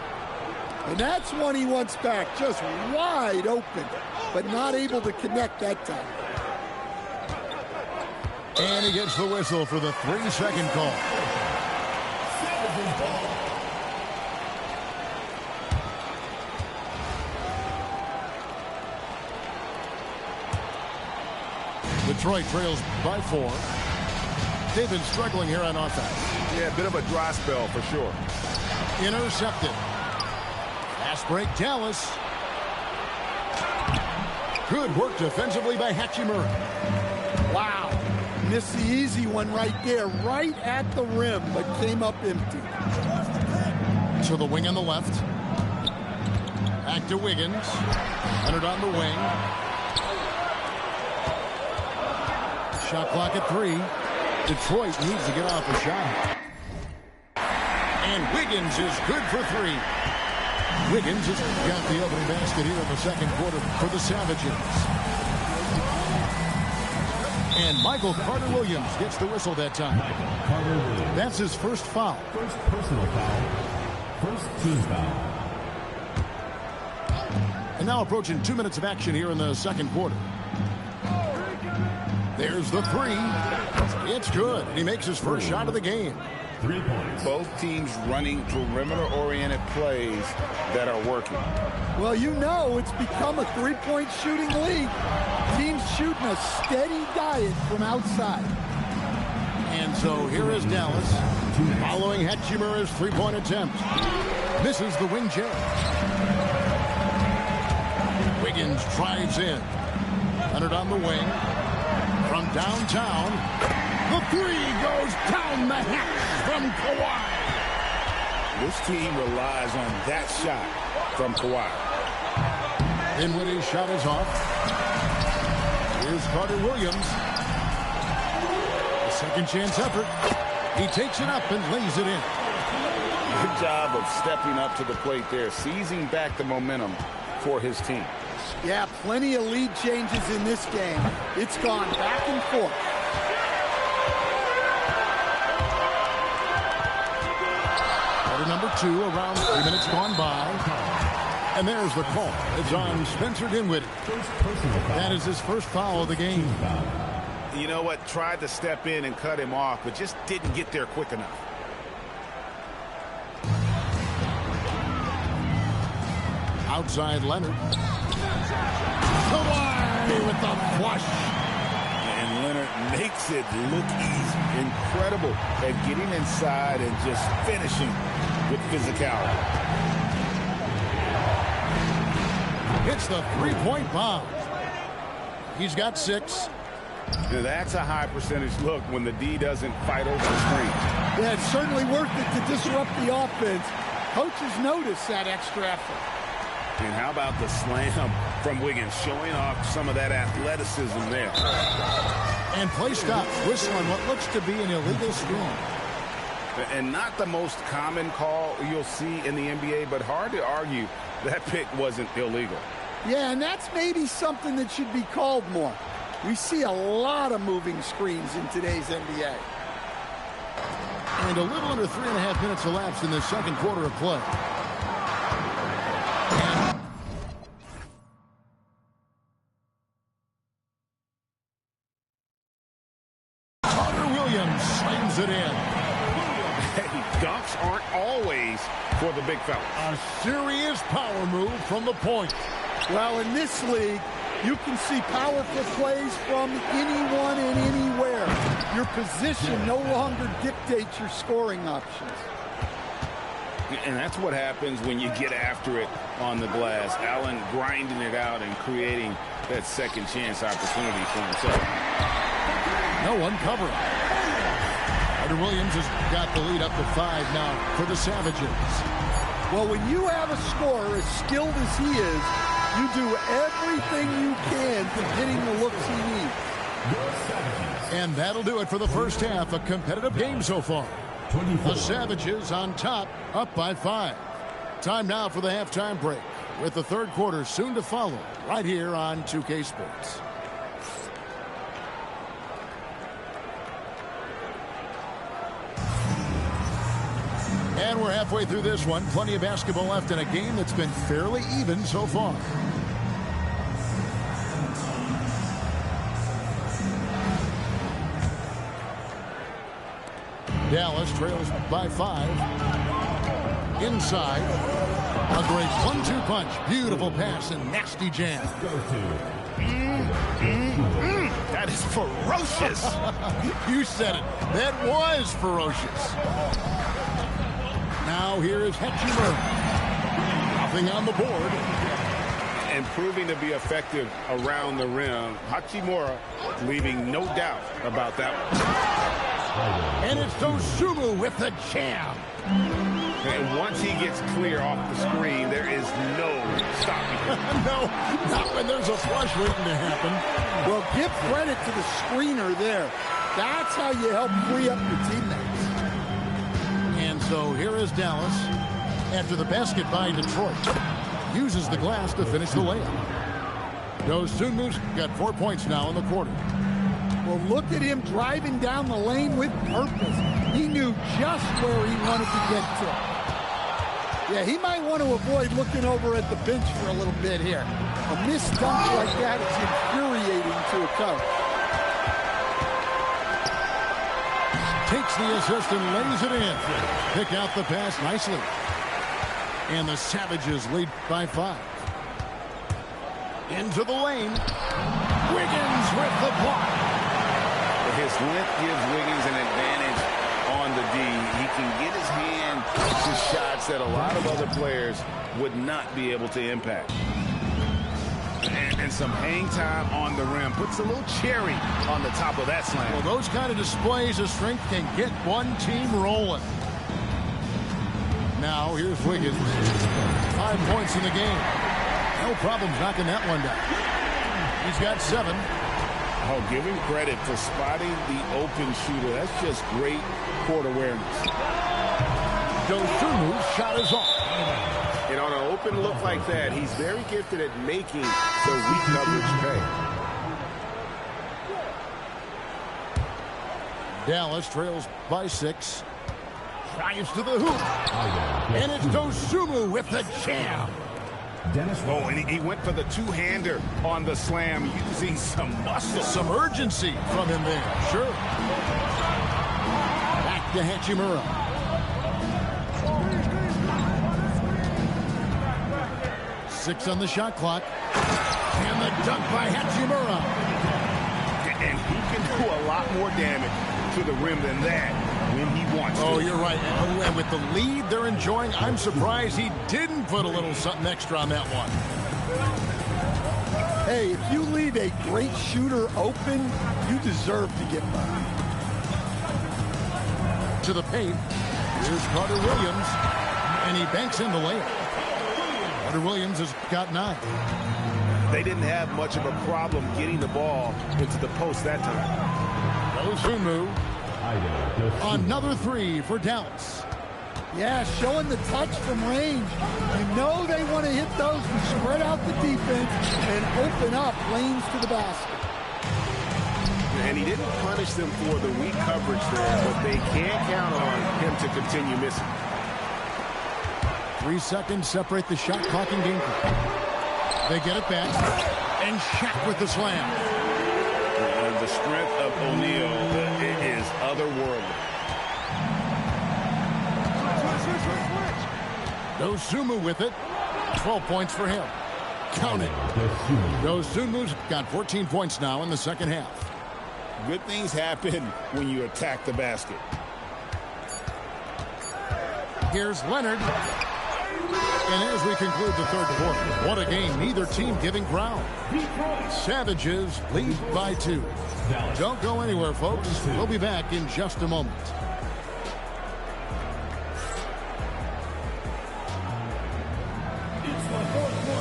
And that's one he wants back, just wide open, but not able to connect that time. And he gets the whistle for the 3-second call. Detroit trails by 4. They've been struggling here on offense. Yeah, a bit of a dry spell for sure. Intercepted. Fast break, Dallas. Good work defensively by Hachimura. Wow. Missed the easy one right there, right at the rim, but came up empty. To the wing on the left. Back to Wiggins. Leonard on the wing. Shot clock at 3. Detroit needs to get off a shot. And Wiggins is good for 3. Wiggins has got the opening basket here in the second quarter for the Savages. And Michael Carter Williams gets the whistle that time. That's his first foul. First personal foul. First team foul. And now approaching 2 minutes of action here in the second quarter. There's the 3. It's good. He makes his first shot of the game. 3 points. Both teams running perimeter-oriented plays that are working. Well, you know it's become a three-point shooting league. Teams shooting a steady diet from outside. And so here is Dallas following Hachimura's three-point attempt. Misses the wing J. Wiggins drives in. Leonard on the wing. From downtown. The 3 goes down the hatch from Kawhi. This team relies on that shot from Kawhi. Dinwiddie's shot is off. Here's Carter Williams. The second chance effort. He takes it up and lays it in. Good job of stepping up to the plate there, seizing back the momentum for his team. Yeah, plenty of lead changes in this game. It's gone back and forth. Quarter number 2, around 3 minutes gone by. And there's the call. It's on Spencer Dinwiddie. That is his first foul of the game. You know what? Tried to step in and cut him off, but just didn't get there quick enough. Outside Leonard. Kawhi with the flush. And Leonard makes it look easy. Incredible at getting inside and just finishing with physicality. Hits the three-point bomb. He's got 6. Now that's a high percentage look when the D doesn't fight over the screen. Yeah, it's certainly worth it to disrupt the offense. Coaches notice that extra effort. And how about the slam from Wiggins, showing off some of that athleticism there. And play stops. Whistle on what looks to be an illegal screen. And not the most common call you'll see in the NBA, but hard to argue that pick wasn't illegal. Yeah, and that's maybe something that should be called more. We see a lot of moving screens in today's NBA. And a little under 3.5 minutes elapsed in the second quarter of play. Carter Williams slams it in. Hey, dunks aren't always for the big fella. A serious power move from the point. Well, in this league, you can see powerful plays from anyone and anywhere. Your position no longer dictates your scoring options. And that's what happens when you get after it on the glass. Allen grinding it out and creating that second chance opportunity for himself. No one covering. Williams has got the lead up to 5 now for the Savages. Well, when you have a scorer as skilled as he is, you do everything you can to get him the looks he needs. And that'll do it for the first half. A competitive game so far. 24. The Savages on top, up by 5. Time now for the halftime break, with the third quarter soon to follow, right here on 2K Sports. And we're halfway through this one. Plenty of basketball left in a game that's been fairly even so far. Dallas trails by 5. Inside. A great 1-2 punch. Beautiful pass and nasty jam. That is ferocious. You said it. That was ferocious. Now here is Hachimura. Nothing on the board. And proving to be effective around the rim. Hachimura leaving no doubt about that one. And it's Dosunmu with the jam. And once he gets clear off the screen, there is no stopping him. No, not when there's a flush waiting to happen. Well, give credit to the screener there. That's how you help free up your teammates. And so here is Dallas after the basket by Detroit. Uses the glass to finish the layup. Dosunmu's got 4 points now in the quarter. Well, look at him driving down the lane with purpose. He knew just where he wanted to get to. Yeah, he might want to avoid looking over at the bench for a little bit here. A missed dunk like that is infuriating to a coach. Takes the assist and lays it in. Pick out the pass nicely. And the Savages lead by 5. Into the lane. Wiggins with the block. His length gives Wiggins an advantage on the D. He can get his hand to shots that a lot of other players would not be able to impact. And some hang time on the rim. Puts a little cherry on the top of that slam. Well, those kind of displays of strength can get one team rolling. Now, here's Wiggins. 5 points in the game. No problems knocking that one down. He's got 7. Oh, give him credit for spotting the open shooter. That's just great court awareness. Dosunmu's shot is off. And on an open look like that, he's very gifted at making the weak coverage pay. Dallas trails by 6. Drives to the hoop. And it's Dosunmu with the jam. Oh, and he went for the two-hander on the slam, using some muscle. Some urgency from him there. Sure. Back to Hachimura. Six on the shot clock. And the dunk by Hachimura. And he can do a lot more damage to the rim than that when he wants to. Oh, you're right. And with the lead they're enjoying, I'm surprised he didn't put a little something extra on that one. Hey, if you leave a great shooter open, you deserve to get by. To the paint. Here's Carter Williams. And he banks in the layup. Carter Williams has got 9. They didn't have much of a problem getting the ball into the post that time. Dosunmu. Another 3 for Dallas. Yeah, showing the touch from range. You know they want to hit those to spread out the defense and open up lanes to the basket. And he didn't punish them for the weak coverage there, but they can't count on him to continue missing. 3 seconds separate the shot clock and game clock. They get it back. And Shaq with the slam. The strength of O'Neal is otherworldly. Dosunmu with it. 12 points for him. Count it. Dosunmu's got 14 points now in the second half. Good things happen when you attack the basket. Here's Leonard. And as we conclude the third quarter, what a game. Neither team giving ground. Savages lead by 2. Don't go anywhere, folks. We'll be back in just a moment.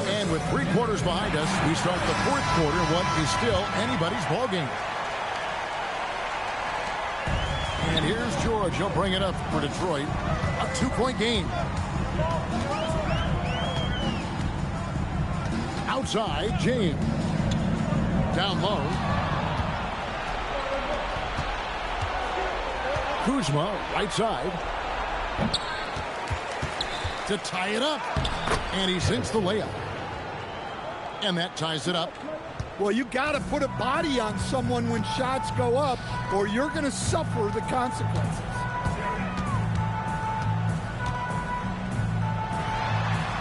And with 3 quarters behind us, we start the fourth quarter. What is still anybody's ball game. And here's George. He'll bring it up for Detroit. A 2-point game. Outside, James. Down low. Kuzma, right side. To tie it up. And he sinks the layup. And that ties it up. Well, you got to put a body on someone when shots go up, or you're going to suffer the consequences.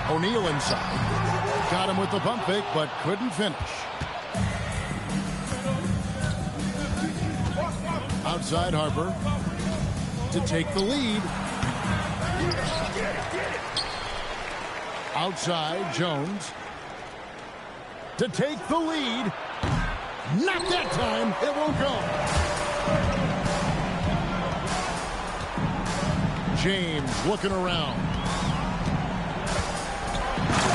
O'Neal inside. Got him with the pump fake, but couldn't finish. Outside Harper to take the lead. Outside Jones to take the lead. Not that time. It won't go. James looking around.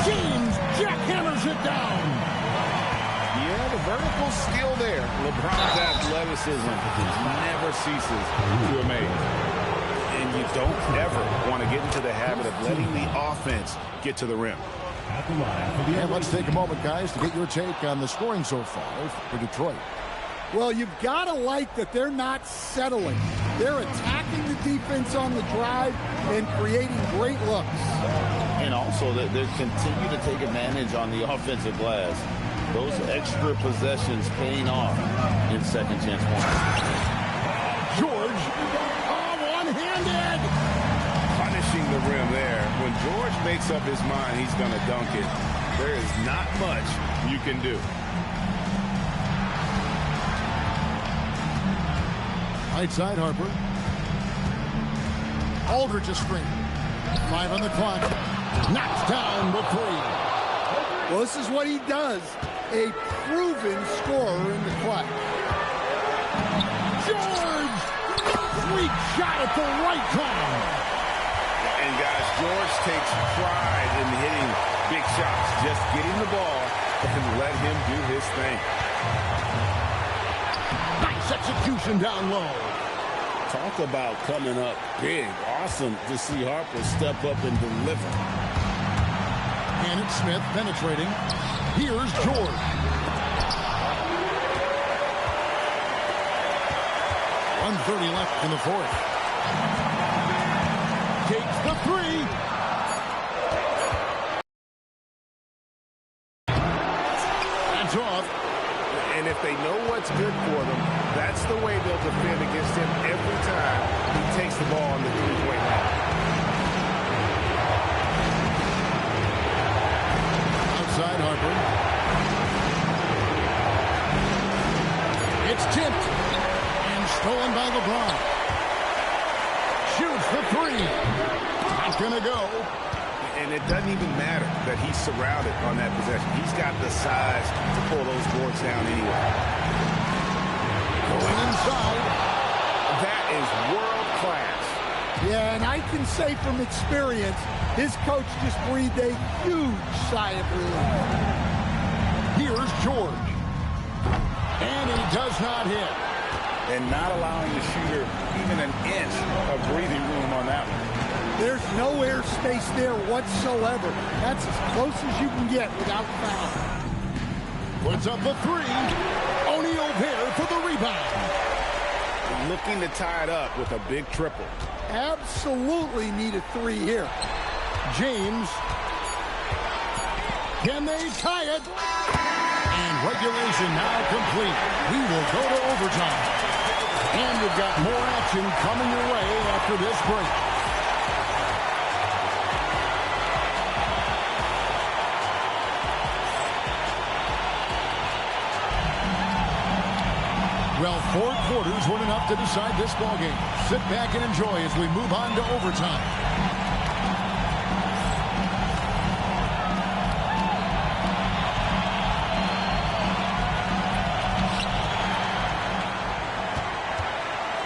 James jackhammers it down. Yeah, the vertical skill there. LeBron's athleticism never ceases to amaze. And you don't ever want to get into the habit of letting the offense get to the rim. And let's take a moment, guys, to get your take on the scoring so far for Detroit. Well, you've got to like that they're not settling. They're attacking the defense on the drive and creating great looks. And also that they continue to take advantage on the offensive glass. Those extra possessions paying off in second chance points. George, one-handed. Punishing the rim there. When George makes up his mind he's going to dunk it, there is not much you can do. Right side, Harper. Aldridge a screen. 5 on the clock. Knocks down the 3. Well, this is what he does. A proven scorer in the clutch. George! Sweet shot at the right time. And guys, George takes pride in hitting big shots. Just getting the ball and let him do his thing. Nice execution down low. Talk about coming up big. Awesome to see Harper step up and deliver. And it's Smith penetrating. Here's George. .130 left in the fourth. Takes the 3. That's off. And if they know what's good for them, that's the way they'll defend against him every time he takes the ball in the three-point line. Outside Harper. It's tipped and stolen by LeBron. Shoots the 3. Not gonna go. And it doesn't even matter that he's surrounded on that possession. He's got the size to pull those boards down anyway. Going inside. That is world class. Yeah, and I can say from experience, his coach just breathed a huge sigh of relief. Here's George. And he does not hit. And not allowing the shooter even an inch of breathing room on that one. There's no airspace there whatsoever. That's as close as you can get without foul. Puts up the 3. O'Neal there for the rebound. Looking to tie it up with a big triple. Absolutely need a 3 here. James. Can they tie it? And regulation now complete. We will go to overtime. And we've got more action coming your way after this break. Well, 4 quarters weren't enough to decide this ballgame. Sit back and enjoy as we move on to overtime.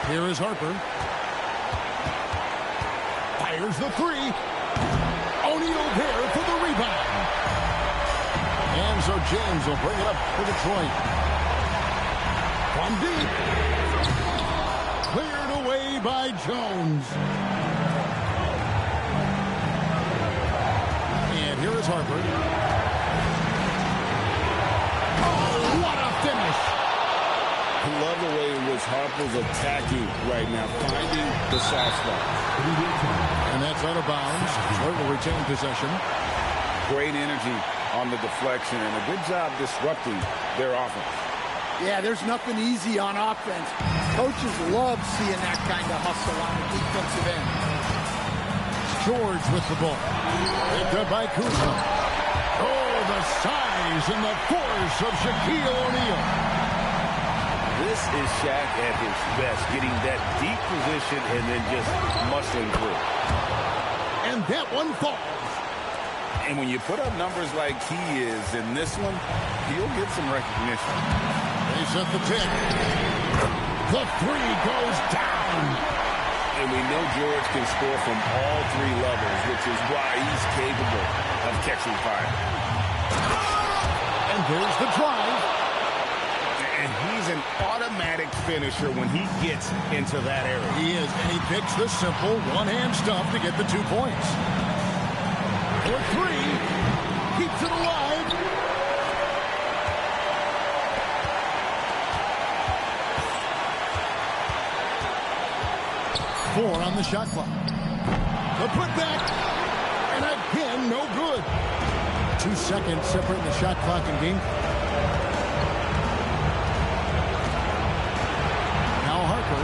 Here is Harper. Fires the three. O'Neal there for the rebound. And so James will bring it up for Detroit. From deep. Cleared away by Jones. And here is Harper. Oh, what a finish. I love the way in which Harper's attacking right now, finding the soft spot. And that's out of bounds. Detroit will retain possession. Great energy on the deflection and a good job disrupting their offense. Yeah, there's nothing easy on offense. Coaches love seeing that kind of hustle on the defensive end. George with the ball. Picked up by Kuzma. Oh, the size and the force of Shaquille O'Neal. This is Shaq at his best, getting that deep position and then just muscling through. And that one falls. And when you put up numbers like he is in this one, he'll get some recognition. They set the pick. The three goes down. And we know George can score from all three levels, which is why he's capable of catching fire. And there's the drive. And he's an automatic finisher when he gets into that area. He is, and he picks the simple one-hand stuff to get the 2 points. For three, keeps it alive. Four on the shot clock. The putback, and again, no good. 2 seconds separating the shot clock and game. Now Harper.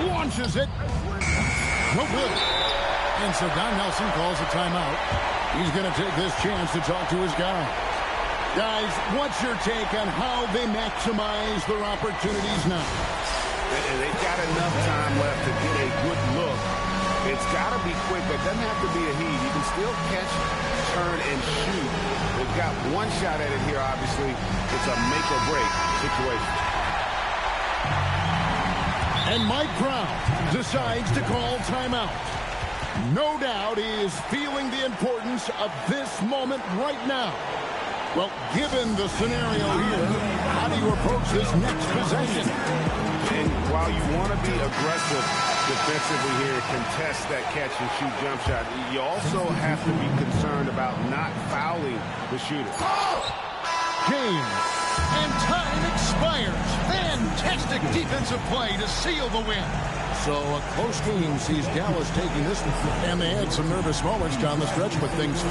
Launches it. No good. And so Don Nelson calls a timeout. He's going to take this chance to talk to his guy. Guys, what's your take on how they maximize their opportunities now? They've got enough time left to get a good look. It's got to be quick. It doesn't have to be a heat. You can still catch, turn, and shoot. They've got one shot at it here, obviously. It's a make-or-break situation. And Mike Brown decides to call timeout. No doubt he is feeling the importance of this moment right now. Well, given the scenario here, how do you approach this next possession? And while you want to be aggressive defensively here, contest that catch-and-shoot jump shot, you also have to be concerned about not fouling the shooter. Game. And time expires. Fantastic defensive play to seal the win. So a close game sees Dallas taking this, and they had some nervous moments down the stretch, but things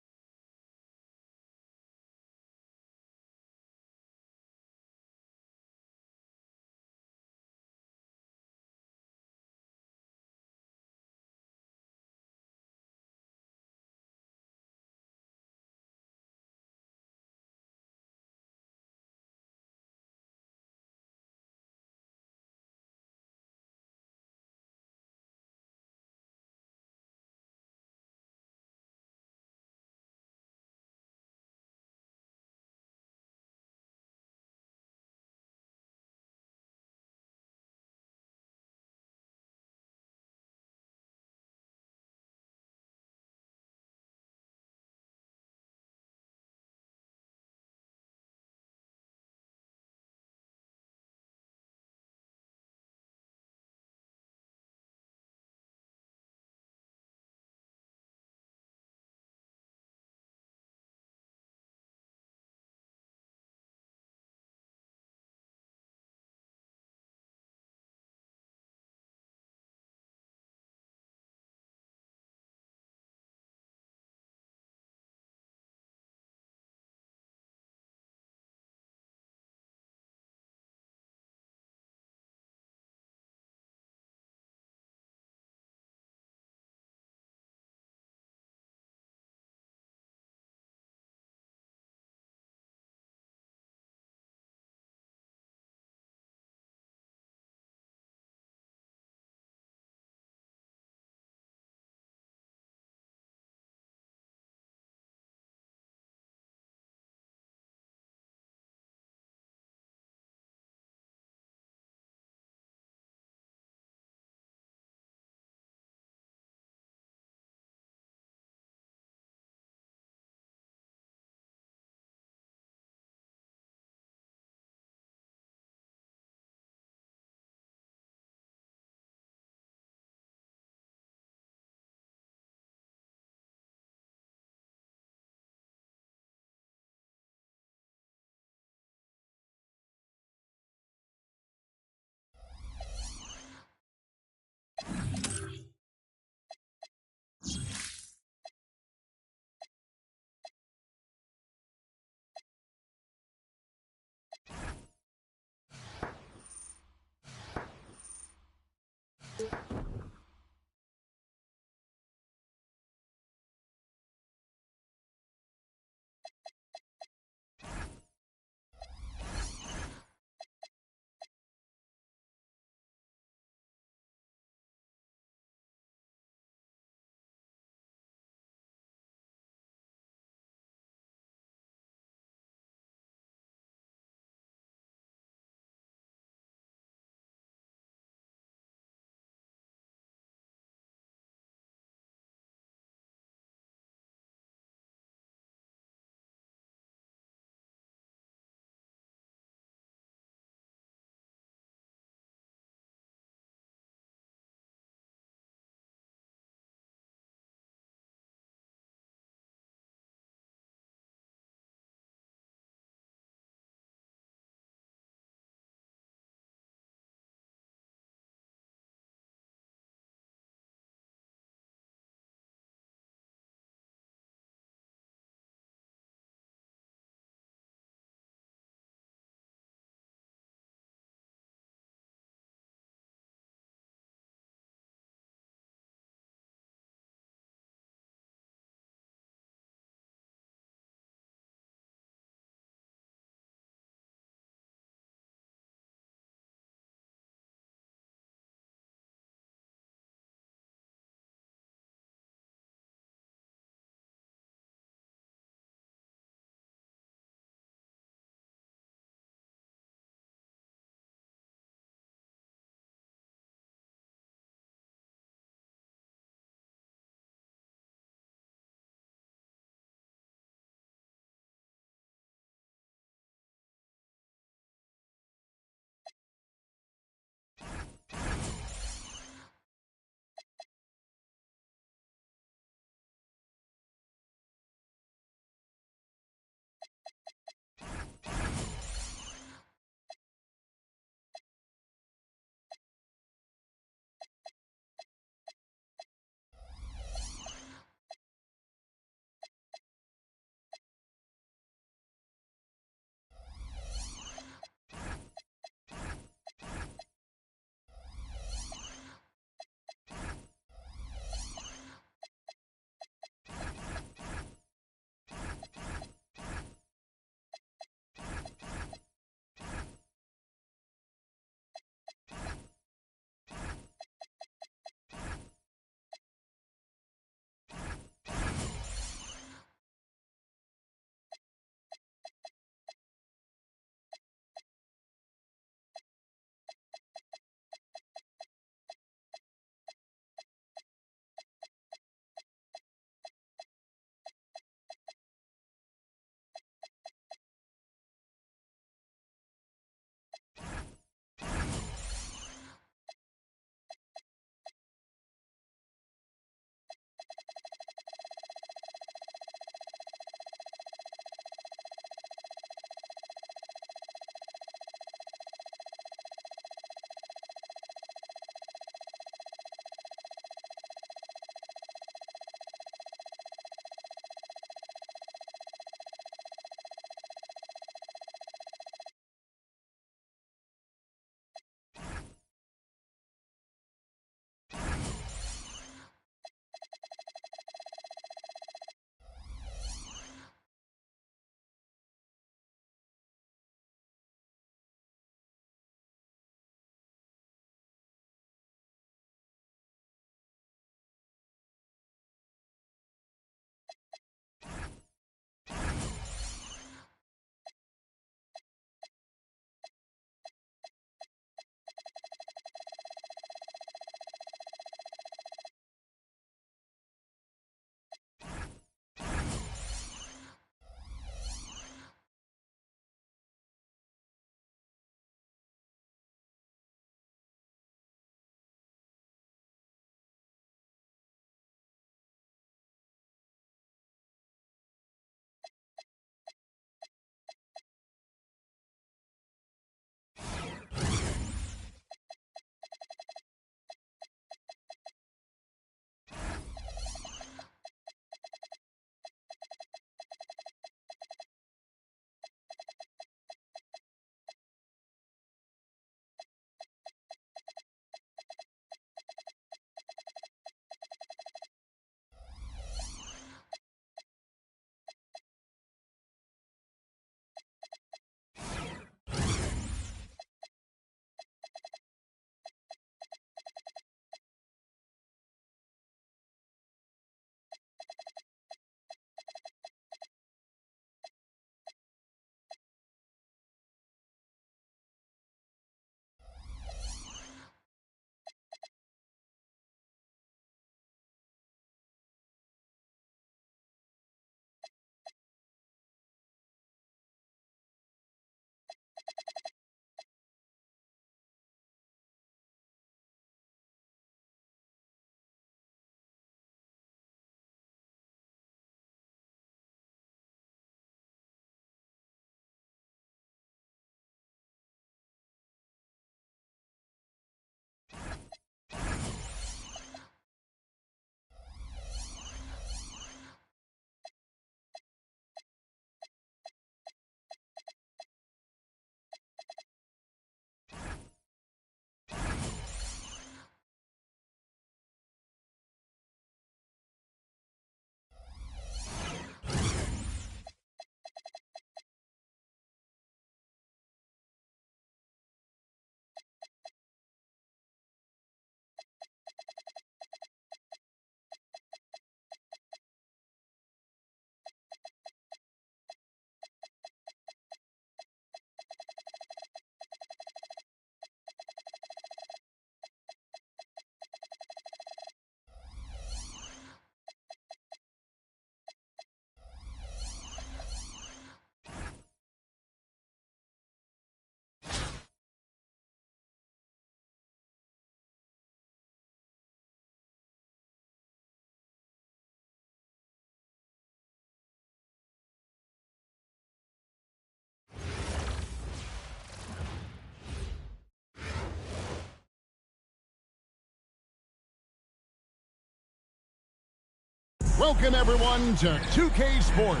Welcome, everyone, to 2K Sports.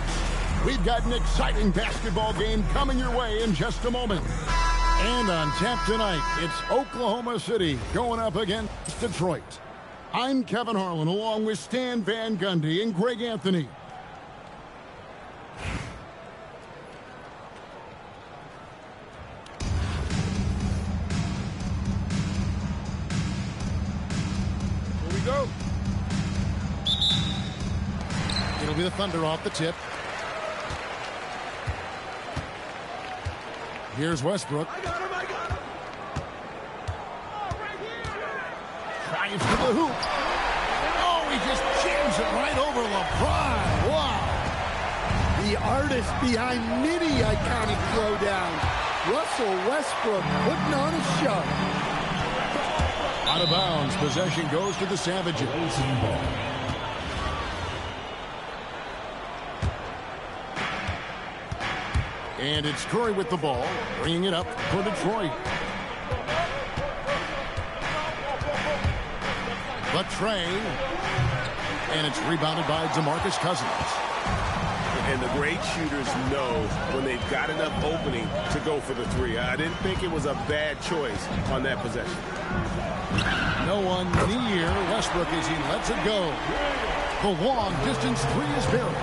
We've got an exciting basketball game coming your way in just a moment. And on tap tonight, it's Oklahoma City going up against Detroit. I'm Kevin Harlan, along with Stan Van Gundy and Greg Anthony. Here we go. It'll be the Thunder off the tip. Here's Westbrook. I got him. Drives to the hoop. Oh, he just jams it right over LeBron. Wow. The artist behind many iconic throwdowns. Russell Westbrook putting on a show. Out of bounds. Possession goes to the Savages. And it's Curry with the ball, bringing it up for Detroit. The tray. And it's rebounded by DeMarcus Cousins. And the great shooters know when they've got enough opening to go for the three. I didn't think it was a bad choice on that possession. No one near Westbrook as he lets it go. The long distance three is buried.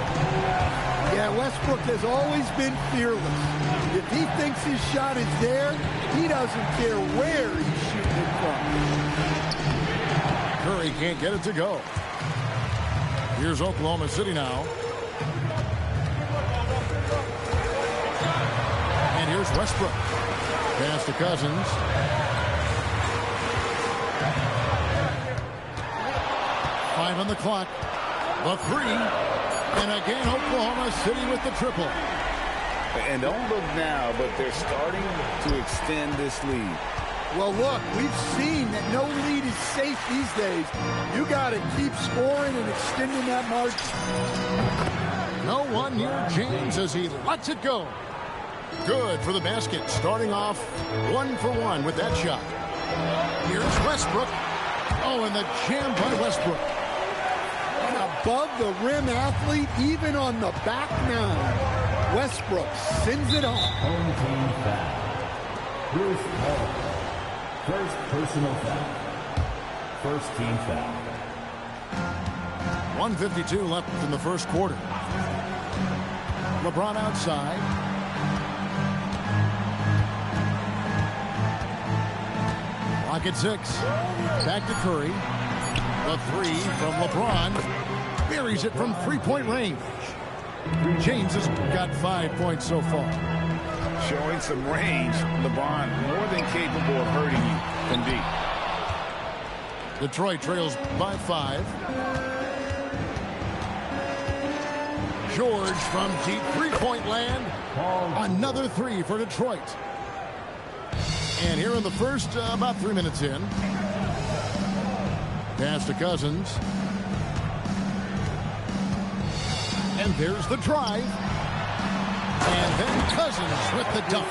Yeah, Westbrook has always been fearless. If he thinks his shot is there, he doesn't care where he's shooting it from. Curry can't get it to go. Here's Oklahoma City now. And here's Westbrook. Pass to Cousins. Five on the clock. The three. And again, Oklahoma City with the triple. And don't look now, but they're starting to extend this lead. Well, look, we've seen that no lead is safe these days. You got to keep scoring and extending that margin. No one near James as he lets it go. Good for the basket, starting off 1 for 1 with that shot. Here's Westbrook. Oh, and the jam by Westbrook. An above-the-rim athlete, even on the back nine. Westbrook sends it on. Home team foul. Bruce Hall. First personal foul. First team foul. 1:52 left in the first quarter. LeBron outside. Clock at 6. Back to Curry. The three from LeBron. Buries it from three-point range. James has got 5 points so far. Showing some range, LeBron more than capable of hurting you from deep. Detroit trails by 5. George from deep three-point land. Another three for Detroit. And here in the first, about 3 minutes in. Pass to Cousins. And there's the drive. And then Cousins with the dunk.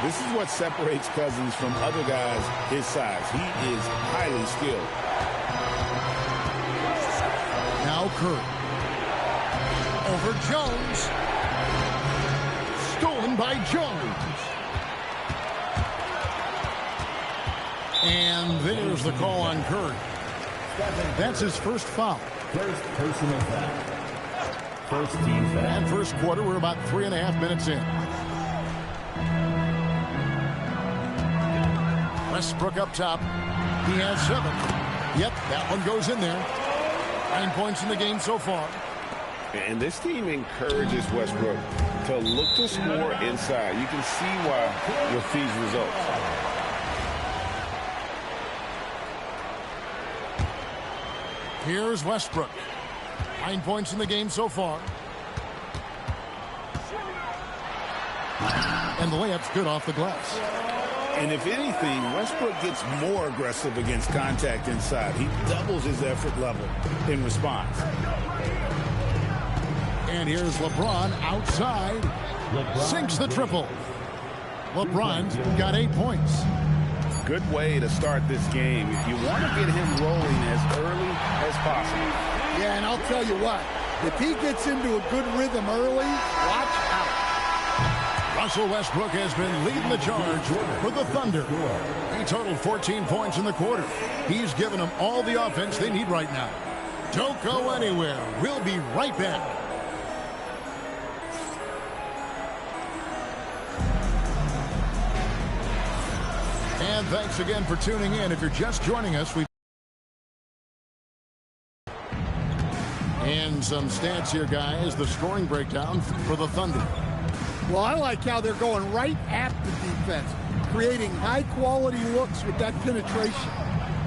This is what separates Cousins from other guys his size. He is highly skilled. Now Curry. Over Jones. Stolen by Jones. And there's the call on Curry. That's his first foul. First personal foul. First team foul. And first quarter, we're about 3.5 minutes in. Westbrook up top. He has 7. Yep, that one goes in there. 9 points in the game so far. And this team encourages Westbrook to look to score inside. You can see why with these results. Here's Westbrook. 9 points in the game so far. And the layup's good off the glass. And if anything, Westbrook gets more aggressive against contact inside. He doubles his effort level in response. And here's LeBron outside. Sinks the triple. LeBron's got 8 points. Good way to start this game if you want to get him rolling as early as possible. Yeah, and I'll tell you what, if he gets into a good rhythm early, watch out. Russell Westbrook has been leading the charge for the Thunder. He totaled 14 points in the quarter. He's given them all the offense they need right now. Don't go anywhere. We'll be right back. And thanks again for tuning in. If you're just joining us, and some stats here, guys. The scoring breakdown for the Thunder. Well, I like how they're going right at the defense, creating high-quality looks with that penetration.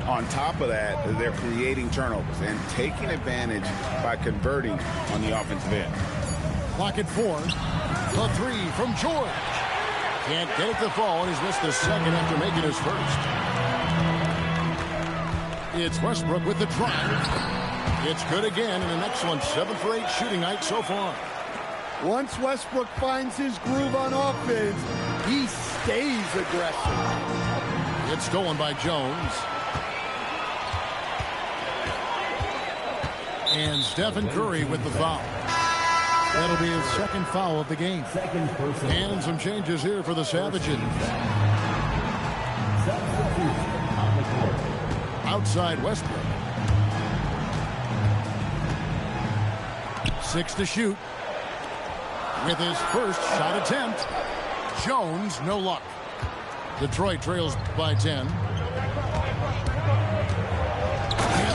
On top of that, they're creating turnovers and taking advantage by converting on the offensive end. Clock at 4. The three from George. Can't get it to fall, and he's missed the second after making his first. It's Westbrook with the drive. It's good again, and an excellent 7 for 8 shooting night so far. Once Westbrook finds his groove on offense, he stays aggressive. It's stolen by Jones. And Stephen Curry with the foul. That'll be his second foul of the game. And some changes here for the Savages. Outside Westbrook. 6 to shoot. With his first shot attempt, Jones, no luck. Detroit trails by 10. And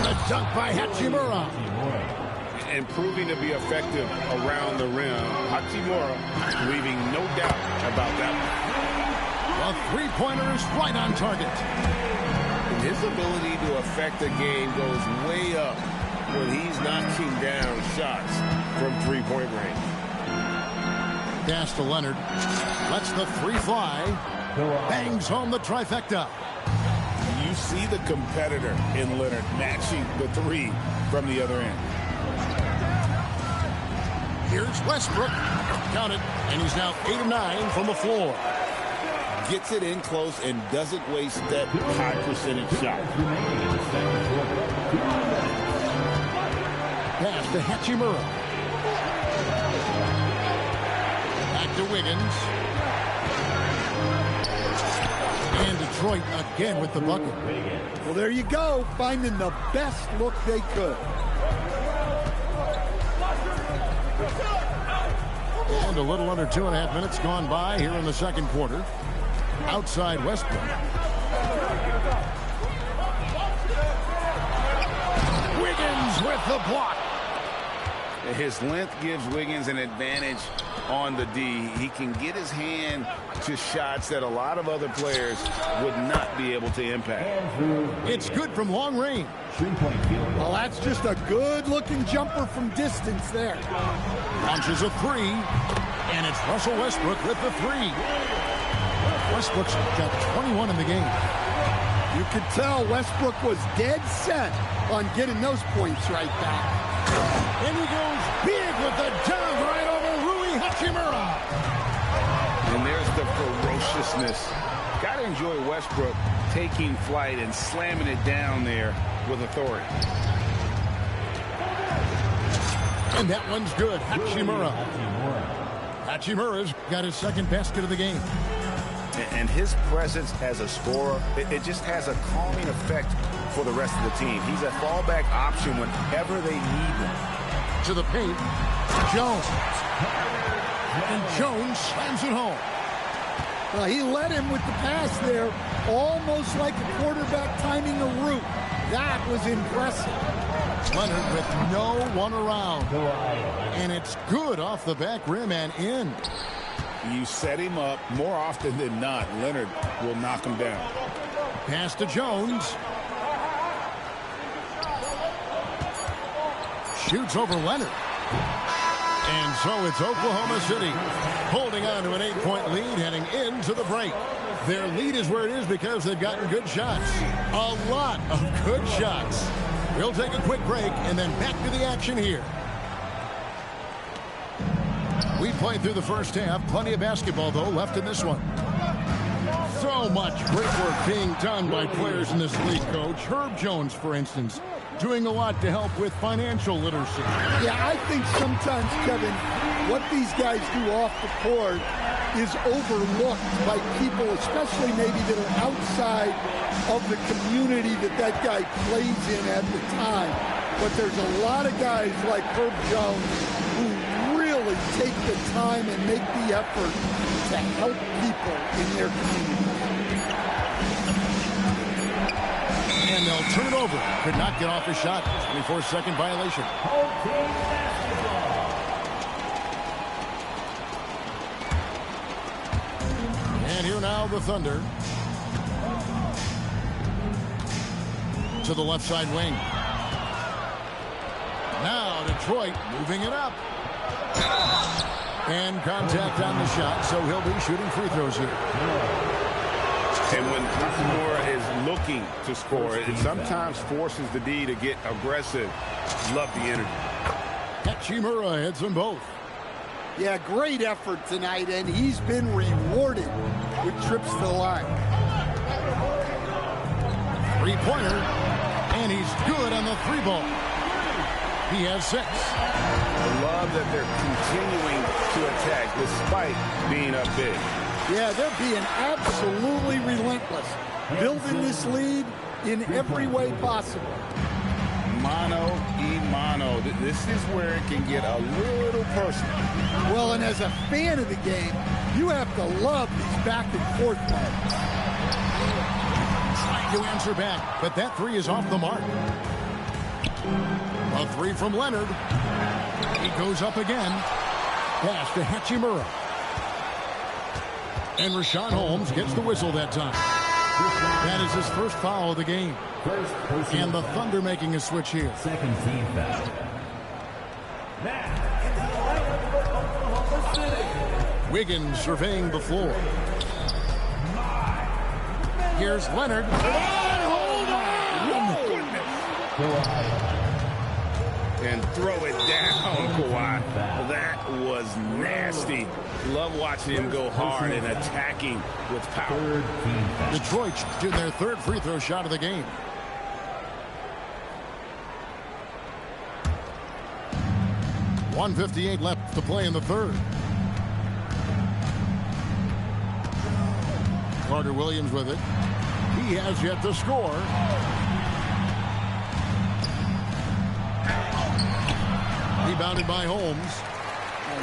the dunk by Hachimura. And proving to be effective around the rim. Hachimura leaving no doubt about that one. The three-pointer is right on target. His ability to affect the game goes way up when he's knocking down shots from three-point range. Pass to Leonard. Lets the three fly. Bangs home the trifecta. You see the competitor in Leonard matching the three from the other end. Here's Westbrook. Count it. And he's now 8 of 9 from the floor. Gets it in close and doesn't waste that high percentage shot. Pass to Hachimura. Back to Wiggins. And Detroit again with the bucket. Well, there you go. Finding the best look they could. And a little under 2.5 minutes gone by here in the second quarter. Outside Westbrook. Wiggins with the block. His length gives Wiggins an advantage on the D. He can get his hand to shots that a lot of other players would not be able to impact. It's good from long range. Well, that's just a good-looking jumper from distance there. Launches a three, and it's Russell Westbrook with the three. Westbrook's got 21 in the game. You could tell Westbrook was dead set on getting those points right back. And he goes big with the jump right over Rui Hachimura. And there's the ferociousness. Got to enjoy Westbrook taking flight and slamming it down there with authority. And that one's good. Hachimura. Hachimura's got his second basket of the game. And his presence as a scorer, it just has a calming effect for the rest of the team. He's a fallback option whenever they need him. To the paint, Jones. And Jones slams it home. Well, he led him with the pass there, almost like a quarterback timing a route. That was impressive. Leonard with no one around. And it's good off the back rim and in. You set him up more often than not. Leonard will knock him down. Pass to Jones. Shoots over Leonard. And so it's Oklahoma City holding on to an 8-point lead heading into the break. Their lead is where it is because they've gotten good shots. A lot of good shots. We'll take a quick break and then back to the action here. We played through the first half. Plenty of basketball, though, left in this one. So much great work being done by players in this league, Coach. Herb Jones, for instance, doing a lot to help with financial literacy. Yeah, I think sometimes, Kevin, what these guys do off the court is overlooked by people, especially maybe that are outside of the community that guy plays in at the time. But there's a lot of guys like Herb Jones who really take the time and make the effort to help people in their community. And they'll turn it over. Could not get off a shot. 24-second violation. And here now the Thunder. To the left side wing. Now Detroit moving it up. And contact on the shot, so he'll be shooting free throws here. And when Nakamura is looking to score, it sometimes forces the D to get aggressive. Love the energy. Hachimura hits them both. Yeah, great effort tonight, and he's been rewarded with trips to the line. Three-pointer, and he's good on the three ball. He has 6. I love that they're continuing to attack despite being up big. Yeah, they're being absolutely relentless, building this lead in every way possible. Mano y mano. This is where it can get a little personal. Well, and as a fan of the game, you have to love these back and forth moments. Trying to answer back, but that 3 is off the mark. A 3 from Leonard. He goes up again. Pass to Hachimura. And Rashawn Holmes gets the whistle that time. That is his first foul of the game. And the Thunder making a switch here. Second team foul. Wiggins surveying the floor. Here's Leonard. And throw it down, Kawhi. That was nasty. Love watching him go hard and attacking with power. Detroit in their 3rd free throw shot of the game. .158 left to play in the 3rd. Carter Williams with it. He has yet to score. Rebounded by Holmes.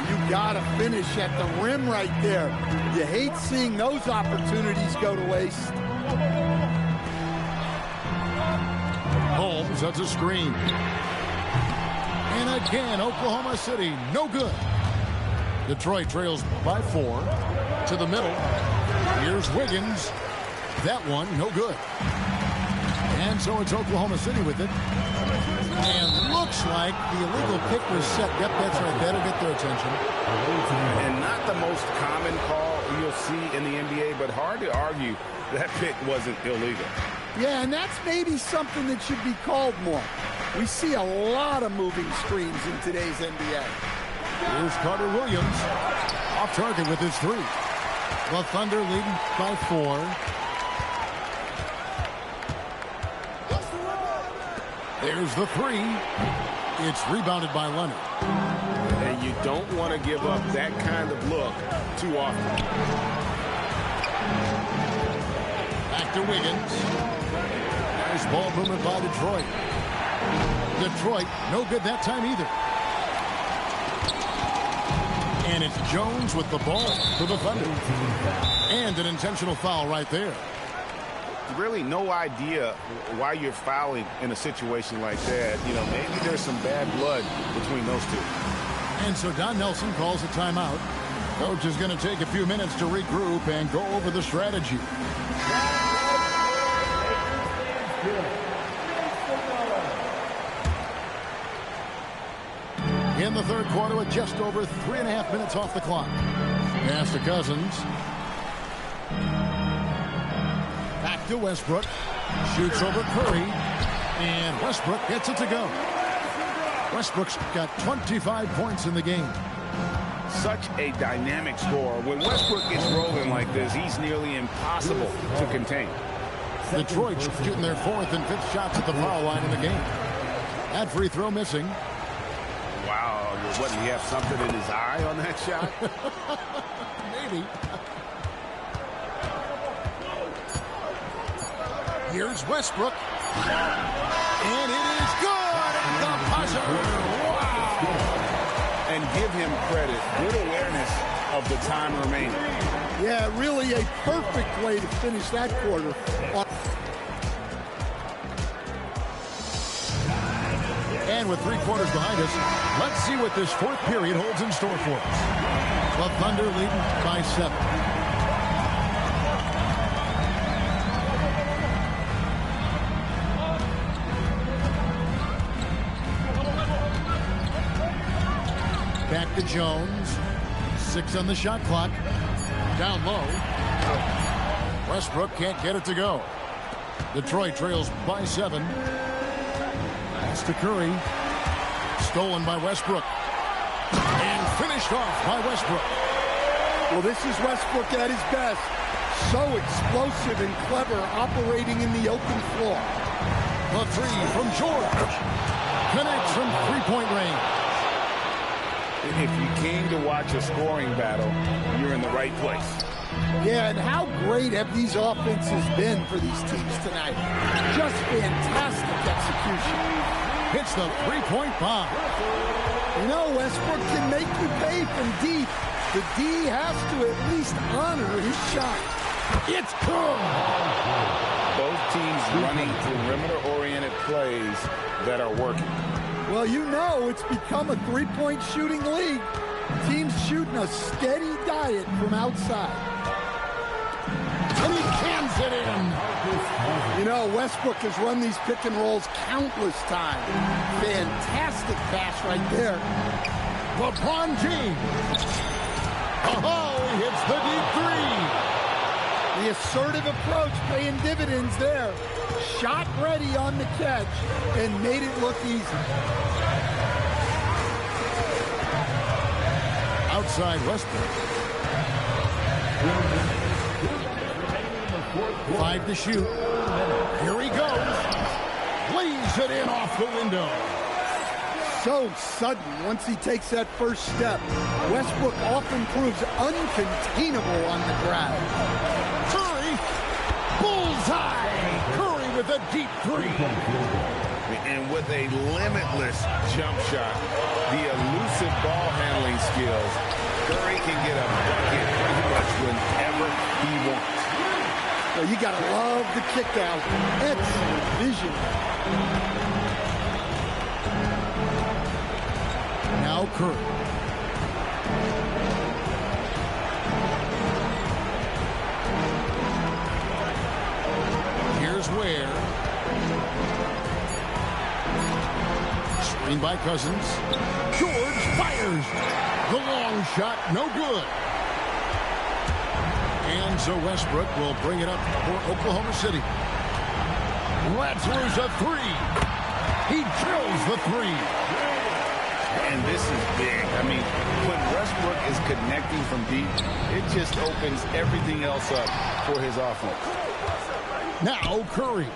You got to finish at the rim right there. You hate seeing those opportunities go to waste. Holmes, that's a screen. And again, Oklahoma City, no good. Detroit trails by 4. To the middle. Here's Wiggins. That one, no good. And so it's Oklahoma City with it. And looks like the illegal kick was set. Yep, that's right. That'll get their attention. And not the most common call you'll see in the NBA, but hard to argue that pick wasn't illegal. Yeah, and that's maybe something that should be called more. We see a lot of moving screens in today's NBA. Here's Carter Williams. Off target with his 3. The Thunder leading by 4. There's the 3. It's rebounded by Leonard. And you don't want to give up that kind of look too often. Back to Wiggins. Nice ball movement by Detroit. Detroit, no good that time either. And it's Jones with the ball for the Thunder. And an intentional foul right there. Really no idea why you're fouling in a situation like that. You know, maybe there's some bad blood between those two. And so Don Nelson calls a timeout. Coach is going to take a few minutes to regroup and go over the strategy. In the 3rd quarter with just over 3.5 minutes off the clock. Pass to Cousins. Back to Westbrook. Shoots over Curry. And Westbrook gets it to go. Westbrook's got 25 points in the game. Such a dynamic scorer. When Westbrook gets rolling like this, he's nearly impossible to contain. Detroit shooting their 4th and 5th shots at the foul line in the game. That free throw missing. Wow, what, did he have something in his eye on that shot? Maybe. Here's Westbrook. And it is good at the buzzer. Wow. And give him credit. Good awareness of the time remaining. Yeah, really a perfect way to finish that quarter. And with 3 quarters behind us, let's see what this 4th period holds in store for us. The Thunder leading by 7. Back to Jones. 6 on the shot clock. Down low. Westbrook can't get it to go. Detroit trails by 7. Pass to Curry. Stolen by Westbrook. And finished off by Westbrook. Well, this is Westbrook at his best. So explosive and clever operating in the open floor. The 3 from George. Connects from 3-point range. If you came to watch a scoring battle, you're in the right place. Yeah, and how great have these offenses been for these teams tonight? Just fantastic execution. Hits the 3-point bomb. You know, Westbrook can make you pay from deep. The D has to at least honor his shot. It's good. Both teams running perimeter-oriented plays that are working. Well, you know it's become a 3-point shooting league. Teams shooting a steady diet from outside. And he cans it in. You know, Westbrook has run these pick and rolls countless times. Fantastic pass right there. LeBron James. Oh, he hits the deep 3. The assertive approach paying dividends there. Shot ready on the catch and made it look easy. Outside Westbrook. 5 to shoot. Here he goes. Lays it in off the window. So sudden once he takes that first step. Westbrook often proves uncontainable on the ground. Curry. Bullseye. Curry with a deep 3. And with a limitless jump shot, the elusive ball handling skills, Curry can get a bucket pretty much whenever he wants. Well, you got to love the kick out. Excellent vision. Now Curry. Here's Ware. Screen by Cousins. George fires. The long shot, no good. And so Westbrook will bring it up for Oklahoma City. Lets loose a 3. He drills the 3. And this is big. I mean, when Westbrook is connecting from deep, it just opens everything else up for his offense. Now Curry.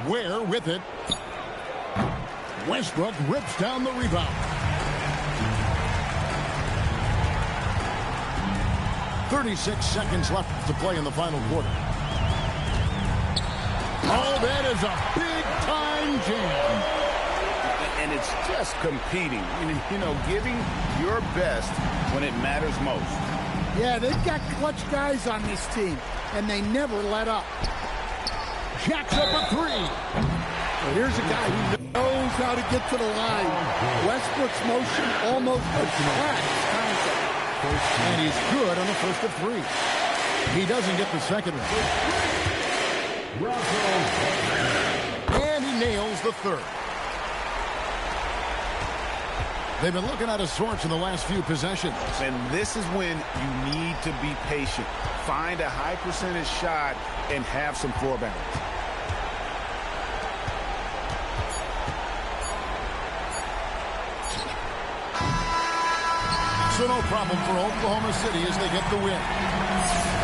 Ware with it. Westbrook rips down the rebound. 36 seconds left to play in the final quarter. Oh, that is a big-time jam. And it's just competing. You know, giving your best when it matters most. Yeah, they've got clutch guys on this team, and they never let up. Jacks up a 3. Well, here's a guy who knows how to get to the line. Westbrook's motion almost attracts contact. And he's good on the first of 3. He doesn't get the second one. And he nails the third. They've been looking out of sorts in the last few possessions. And this is when you need to be patient. Find a high percentage shot and have some floor balance. So no problem for Oklahoma City as they get the win.